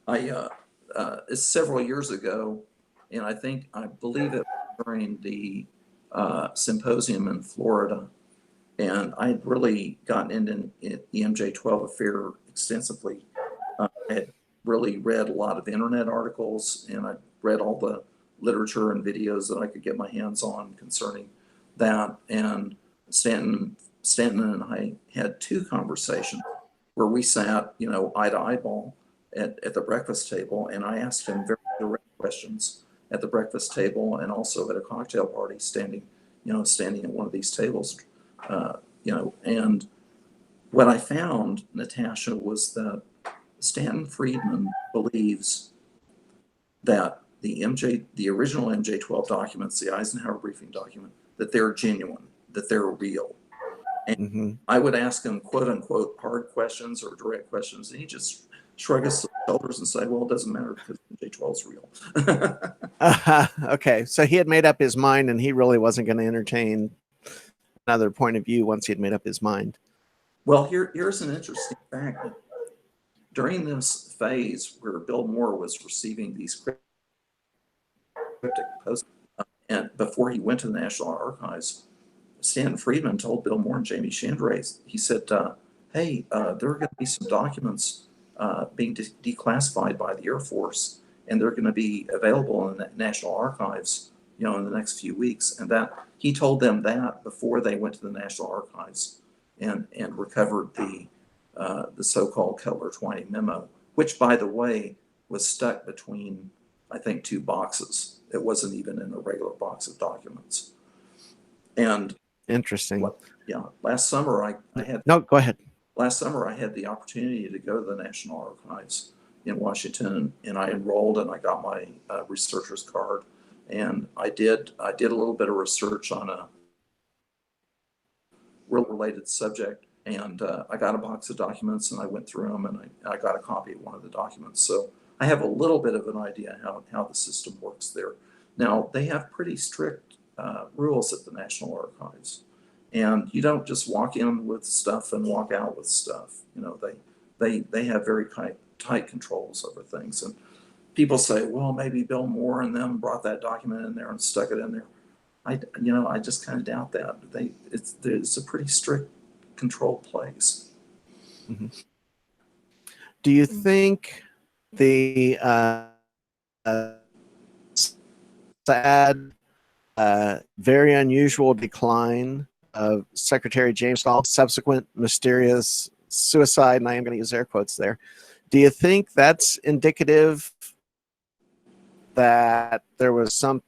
It's several years ago, and I believe it was during the symposium in Florida, and I'd really gotten into the MJ12 affair extensively. I had really read a lot of internet articles, and I read all the literature and videos that I could get my hands on concerning that. And Stanton and I had two conversations where we sat, eye to eyeball at the breakfast table, and I asked him very direct questions at the breakfast table and also at a cocktail party, standing at one of these tables, and what I found, Natasha, was that Stanton Friedman believes that the original MJ12 documents, the Eisenhower briefing document, that they're genuine, that they're real. And I would ask him, quote unquote, hard questions or direct questions, and he just shrug his shoulders and say, well, it doesn't matter because MJ12 is real. Okay, so he had made up his mind and he really wasn't going to entertain another point of view once he had made up his mind. Well, here's an interesting fact. During this phase where Bill Moore was receiving these cryptic posts, and before he went to the National Archives, Stanton Friedman told Bill Moore and Jamie Chandray, he said, hey, there are going to be some documents being declassified by the Air Force, and they're going to be available in the National Archives, in the next few weeks. And that he told them that before they went to the National Archives and recovered the so-called Cutler-Twining memo, which, by the way, was stuck between, I think, two boxes. It wasn't even in a regular box of documents. And interesting. Last summer I had. No, go ahead. Last summer I had the opportunity to go to the National Archives in Washington, and I enrolled and I got my researcher's card, and I did a little bit of research on a real related subject, and I got a box of documents and I went through them, and I got a copy of one of the documents. So I have a little bit of an idea how the system works there. Now, they have pretty strict rules at the National Archives, and you don't just walk in with stuff and walk out with stuff. They have very tight controls over things. And people say, well, maybe Bill Moore and them brought that document in there and stuck it in there. I just kind of doubt that. It's a pretty strict controlled place. Mm-hmm. Do you think the sad, very unusual decline of Secretary James Gault's subsequent mysterious suicide, and I am going to use air quotes there, do you think that's indicative that there was some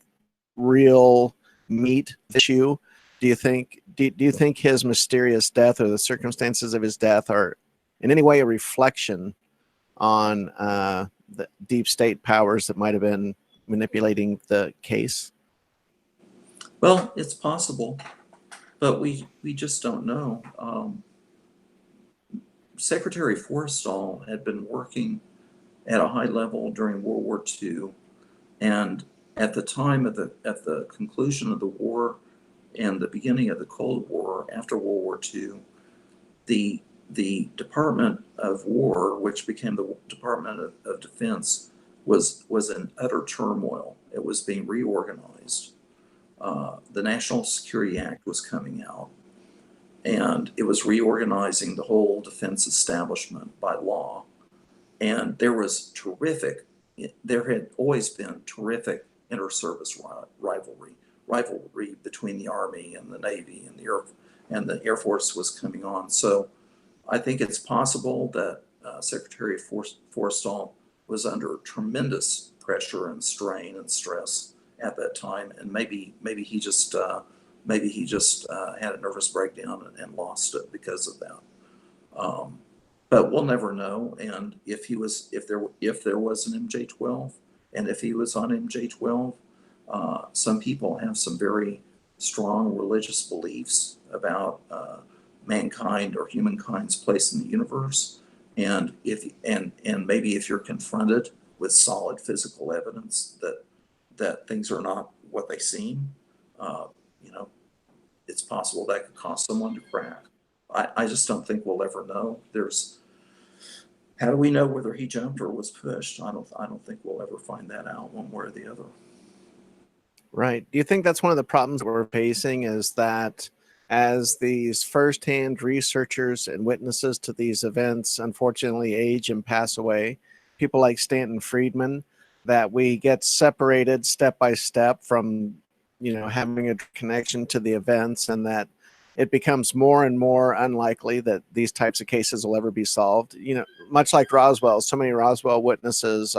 real meat issue? Do you think his mysterious death or the circumstances of his death are in any way a reflection on the deep state powers that might have been manipulating the case? Well, it's possible, but we just don't know. Secretary Forrestal had been working at a high level during World War II, and at the time of at the conclusion of the war and the beginning of the Cold War after World War II, the Department of War, which became the Department of Defense, was in utter turmoil. It was being reorganized. The National Security Act was coming out, and it was reorganizing the whole defense establishment by law. And there had always been terrific inter-service rivalry between the Army and the Navy and the Air Force was coming on. So I think it's possible that Secretary Forrestal was under tremendous pressure and strain and stress at that time, and maybe he just had a nervous breakdown and lost it because of that. But we'll never know. And if there was an MJ-12, and if he was on MJ-12, some people have some very strong religious beliefs about mankind or humankind's place in the universe. And maybe if you're confronted with solid physical evidence that things are not what they seem, it's possible that could cause someone to crack. I just don't think we'll ever know. How do we know whether he jumped or was pushed? I don't think we'll ever find that out one way or the other. Right. Do you think that's one of the problems that we're facing, is that as these firsthand researchers and witnesses to these events unfortunately age and pass away, people like Stanton Friedman, that we get separated step by step from, having a connection to the events, and that it becomes more and more unlikely that these types of cases will ever be solved? Much like Roswell, so many Roswell witnesses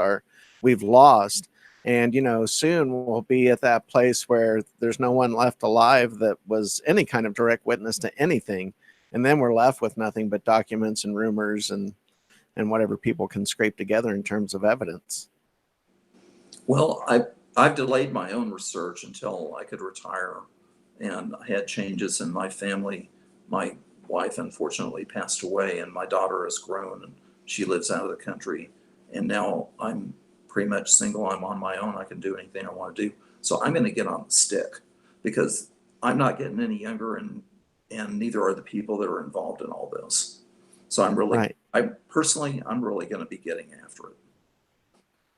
we've lost. And, soon we'll be at that place where there's no one left alive that was any kind of direct witness to anything. And then we're left with nothing but documents and rumors and whatever people can scrape together in terms of evidence. Well, I've delayed my own research until I could retire, and I had changes in my family. My wife unfortunately passed away, and my daughter has grown, and she lives out of the country. And now I'm pretty much single. I'm on my own. I can do anything I want to do. So I'm going to get on the stick, because I'm not getting any younger, and neither are the people that are involved in all this. So I'm really, right. I'm really going to be getting after it.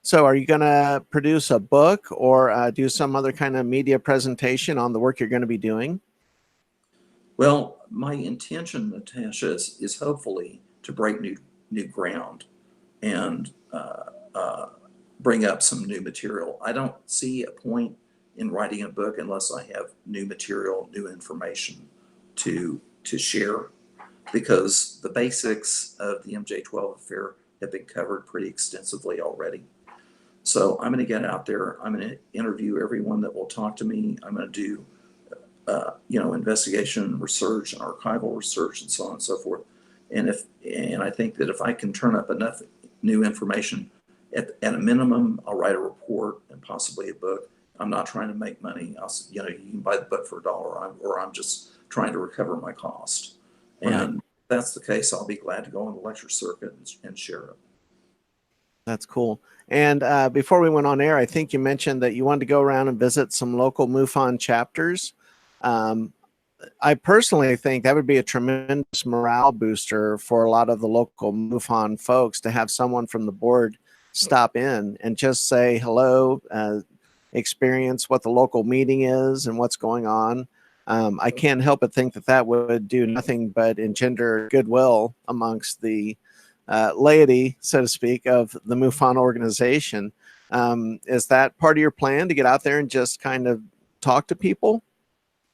So are you going to produce a book or do some other kind of media presentation on the work you're going to be doing? Well, my intention, Natasha, is hopefully to break new ground and bring up some new material. I don't see a point in writing a book unless I have new material, new information to share, because the basics of the MJ-12 affair have been covered pretty extensively already. So I'm going to get out there. I'm going to interview everyone that will talk to me. I'm going to do, investigation, research, and archival research, and so on and so forth. And I think that if I can turn up enough new information, at a minimum, I'll write a report and possibly a book. I'm not trying to make money. You can buy the book for $1, or I'm just trying to recover my cost. Right. And if that's the case, I'll be glad to go on the lecture circuit and share it. That's cool. And before we went on air, I think you mentioned that you wanted to go around and visit some local MUFON chapters. I personally think that would be a tremendous morale booster for a lot of the local MUFON folks to have someone from the board stop in and just say hello, experience what the local meeting is and what's going on. I can't help but think that would do nothing but engender goodwill amongst the laity, so to speak, of the MUFON organization. Is that part of your plan, to get out there and just kind of talk to people?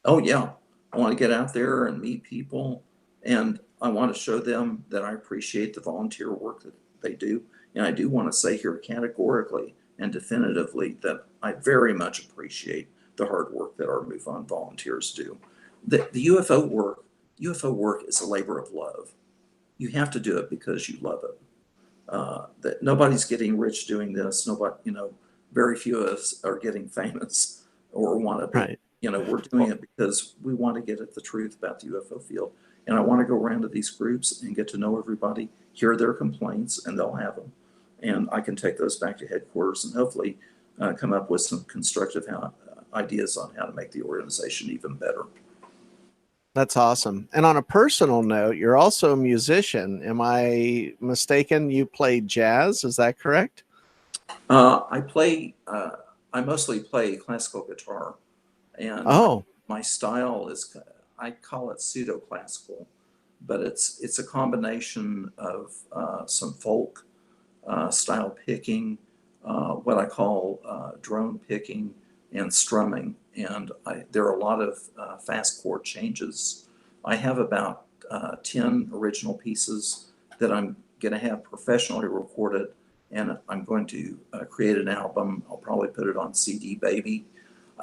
Oh, yeah. I want to get out there and meet people, and I want to show them that I appreciate the volunteer work that they do. And I do want to say here categorically and definitively that I very much appreciate the hard work that our MUFON volunteers do. The UFO work is a labor of love. You have to do it because you love it. that nobody's getting rich doing this. Nobody, very few of us are getting famous or want to be. Right. We're doing it because we want to get at the truth about the UFO field. And I want to go around to these groups and get to know everybody, hear their complaints, and they'll have them. And I can take those back to headquarters and hopefully come up with some constructive ideas on how to make the organization even better. That's awesome. And on a personal note, you're also a musician. Am I mistaken? You play jazz, is that correct? I mostly play classical guitar, and Oh, my style is, I call it pseudo-classical, but it's a combination of some folk style picking, what I call drone picking and strumming. And there are a lot of fast chord changes. I have about 10 original pieces that I'm going to have professionally recorded, and I'm going to create an album. I'll probably put it on CD Baby.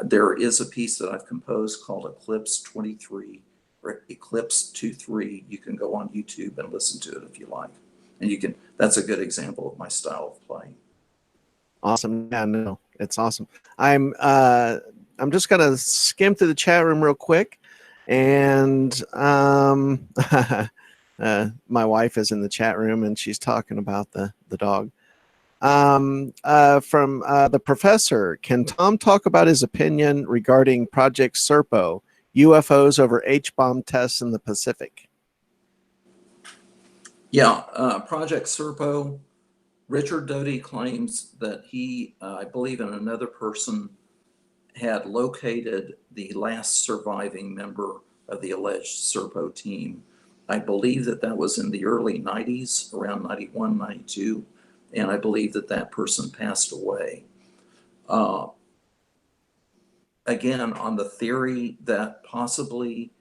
There is a piece that I've composed called Eclipse 23 or Eclipse 23. You can go on YouTube and listen to it if you like. And that's a good example of my style of playing. awesome. Yeah, no, it's awesome. I'm just gonna skim through the chat room real quick. And my wife is in the chat room and she's talking about the dog. From the professor, can Tom talk about his opinion regarding Project Serpo, UFOs over H-bomb tests in the Pacific? Yeah, Project Serpo, Richard Doty claims that he, I believe, and another person had located the last surviving member of the alleged Serpo team. I believe that was in the early 90s, around 91, 92, and I believe that person passed away. Again, on the theory that possibly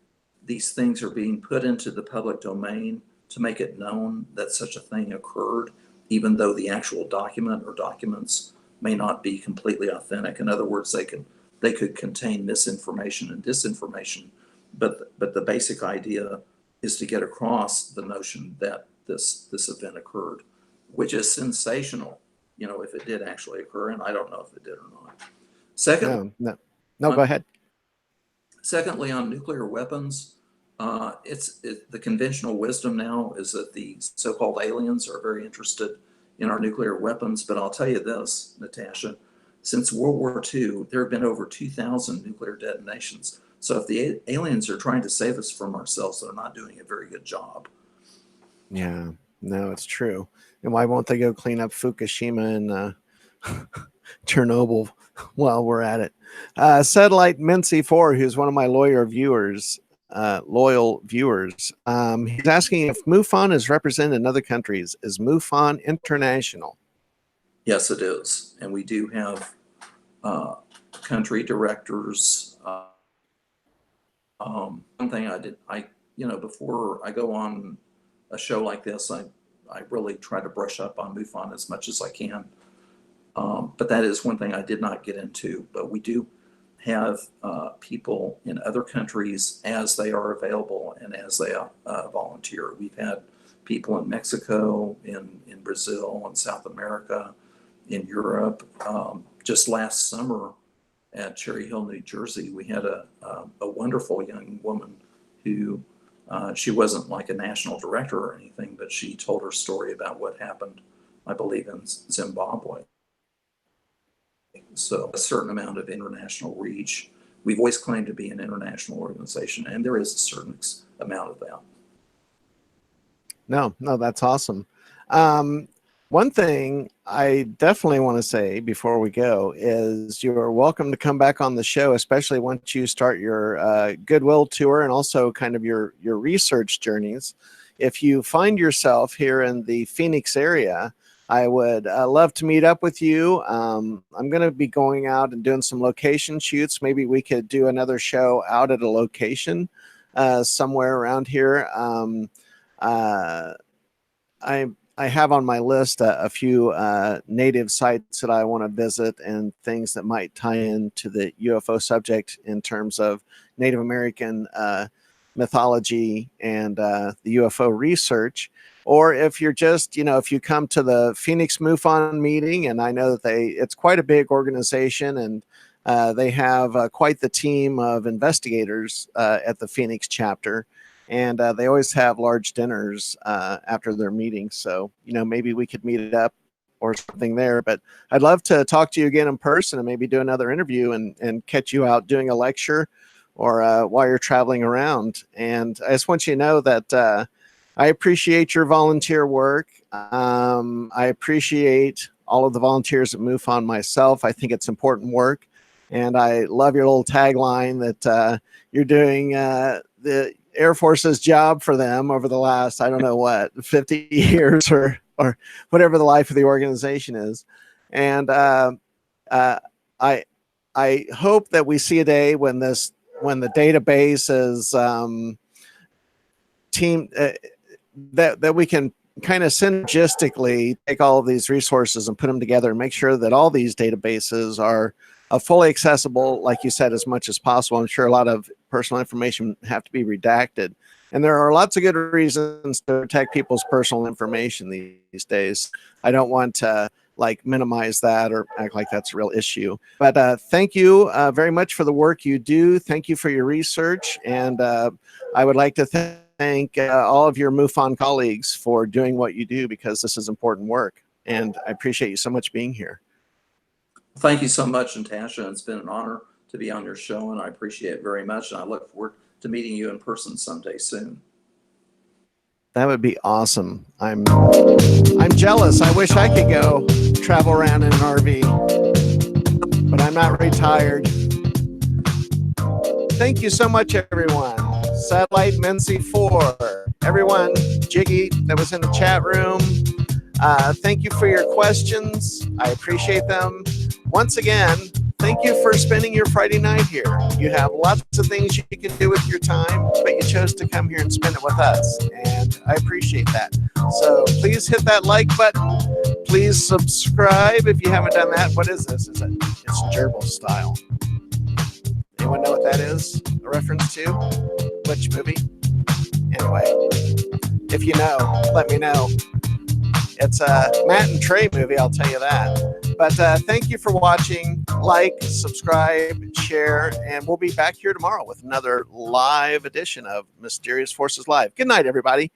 these things are being put into the public domain to make it known that such a thing occurred, even though the actual document or documents may not be completely authentic. In other words, they could contain misinformation and disinformation, but the basic idea is to get across the notion that this event occurred, which is sensational, if it did actually occur, and I don't know if it did or not. Second, no, go ahead. Secondly, on nuclear weapons, the conventional wisdom now is that the so-called aliens are very interested in our nuclear weapons. But I'll tell you this, Natasha, since World War II, there have been over 2,000 nuclear detonations. So if the aliens are trying to save us from ourselves, they're not doing a very good job. Yeah, no, it's true. And why won't they go clean up Fukushima and Chernobyl while we're at it? Satellite Mincy 4, who's one of my loyal viewers, he's asking if MUFON is represented in other countries. Is MUFON international? Yes, it is. And we do have country directors. One thing before I go on a show like this, I really try to brush up on MUFON as much as I can. But that is one thing I did not get into. But we do have people in other countries as they are available and as they volunteer. We've had people in Mexico, in Brazil, in South America, in Europe. Just last summer at Cherry Hill, New Jersey, we had a wonderful young woman who, she wasn't like a national director or anything, but she told her story about what happened, I believe, in Zimbabwe. So a certain amount of international reach. We've always claimed to be an international organization, and there is a certain amount of that. No, that's awesome. One thing I definitely want to say before we go is you're welcome to come back on the show, especially once you start your Goodwill tour and also kind of your research journeys. If you find yourself here in the Phoenix area, I would love to meet up with you. I'm going to be going out and doing some location shoots. Maybe we could do another show out at a location somewhere around here. I have on my list a few native sites that I want to visit and things that might tie into the UFO subject in terms of Native American mythology and the UFO research. or if you're just, if you come to the Phoenix MUFON meeting, and I know that it's quite a big organization, and they have quite the team of investigators at the Phoenix chapter, and they always have large dinners after their meetings. So, maybe we could meet it up or something there. But I'd love to talk to you again in person and maybe do another interview and catch you out doing a lecture or while you're traveling around. And I just want you to know that I appreciate your volunteer work. I appreciate all of the volunteers at MUFON myself. I think it's important work. And I love your little tagline that you're doing the Air Force's job for them over the last, I don't know what, 50 years or whatever the life of the organization is. And I hope that we see a day when the database is that we can kind of synergistically take all of these resources and put them together and make sure that all these databases are fully accessible, like you said, as much as possible. I'm sure a lot of personal information have to be redacted. And there are lots of good reasons to protect people's personal information these days. I don't want to minimize that or act like that's a real issue. But thank you very much for the work you do. Thank you for your research. And I would like to thank all of your MUFON colleagues for doing what you do, because this is important work. And I appreciate you so much being here. Thank you so much, Natasha. It's been an honor to be on your show, and I appreciate it very much. And I look forward to meeting you in person someday soon. That would be awesome. I'm jealous. I wish I could go travel around in an RV, but I'm not retired. Thank you so much, everyone. Satellite Mency 4, everyone, Jiggy that was in the chat room. Thank you for your questions. I appreciate them. Once again, thank you for spending your Friday night here. You have lots of things you can do with your time, but you chose to come here and spend it with us, and I appreciate that. So please hit that like button. Please subscribe if you haven't done that. What is this? It's gerbil style. Anyone know what that is a reference to? Which movie? Anyway, if you know, let me know. It's a Matt and Trey movie, I'll tell you that. But thank you for watching. Like, subscribe, share, and we'll be back here tomorrow with another live edition of Mysterious Forces Live. Good night, everybody.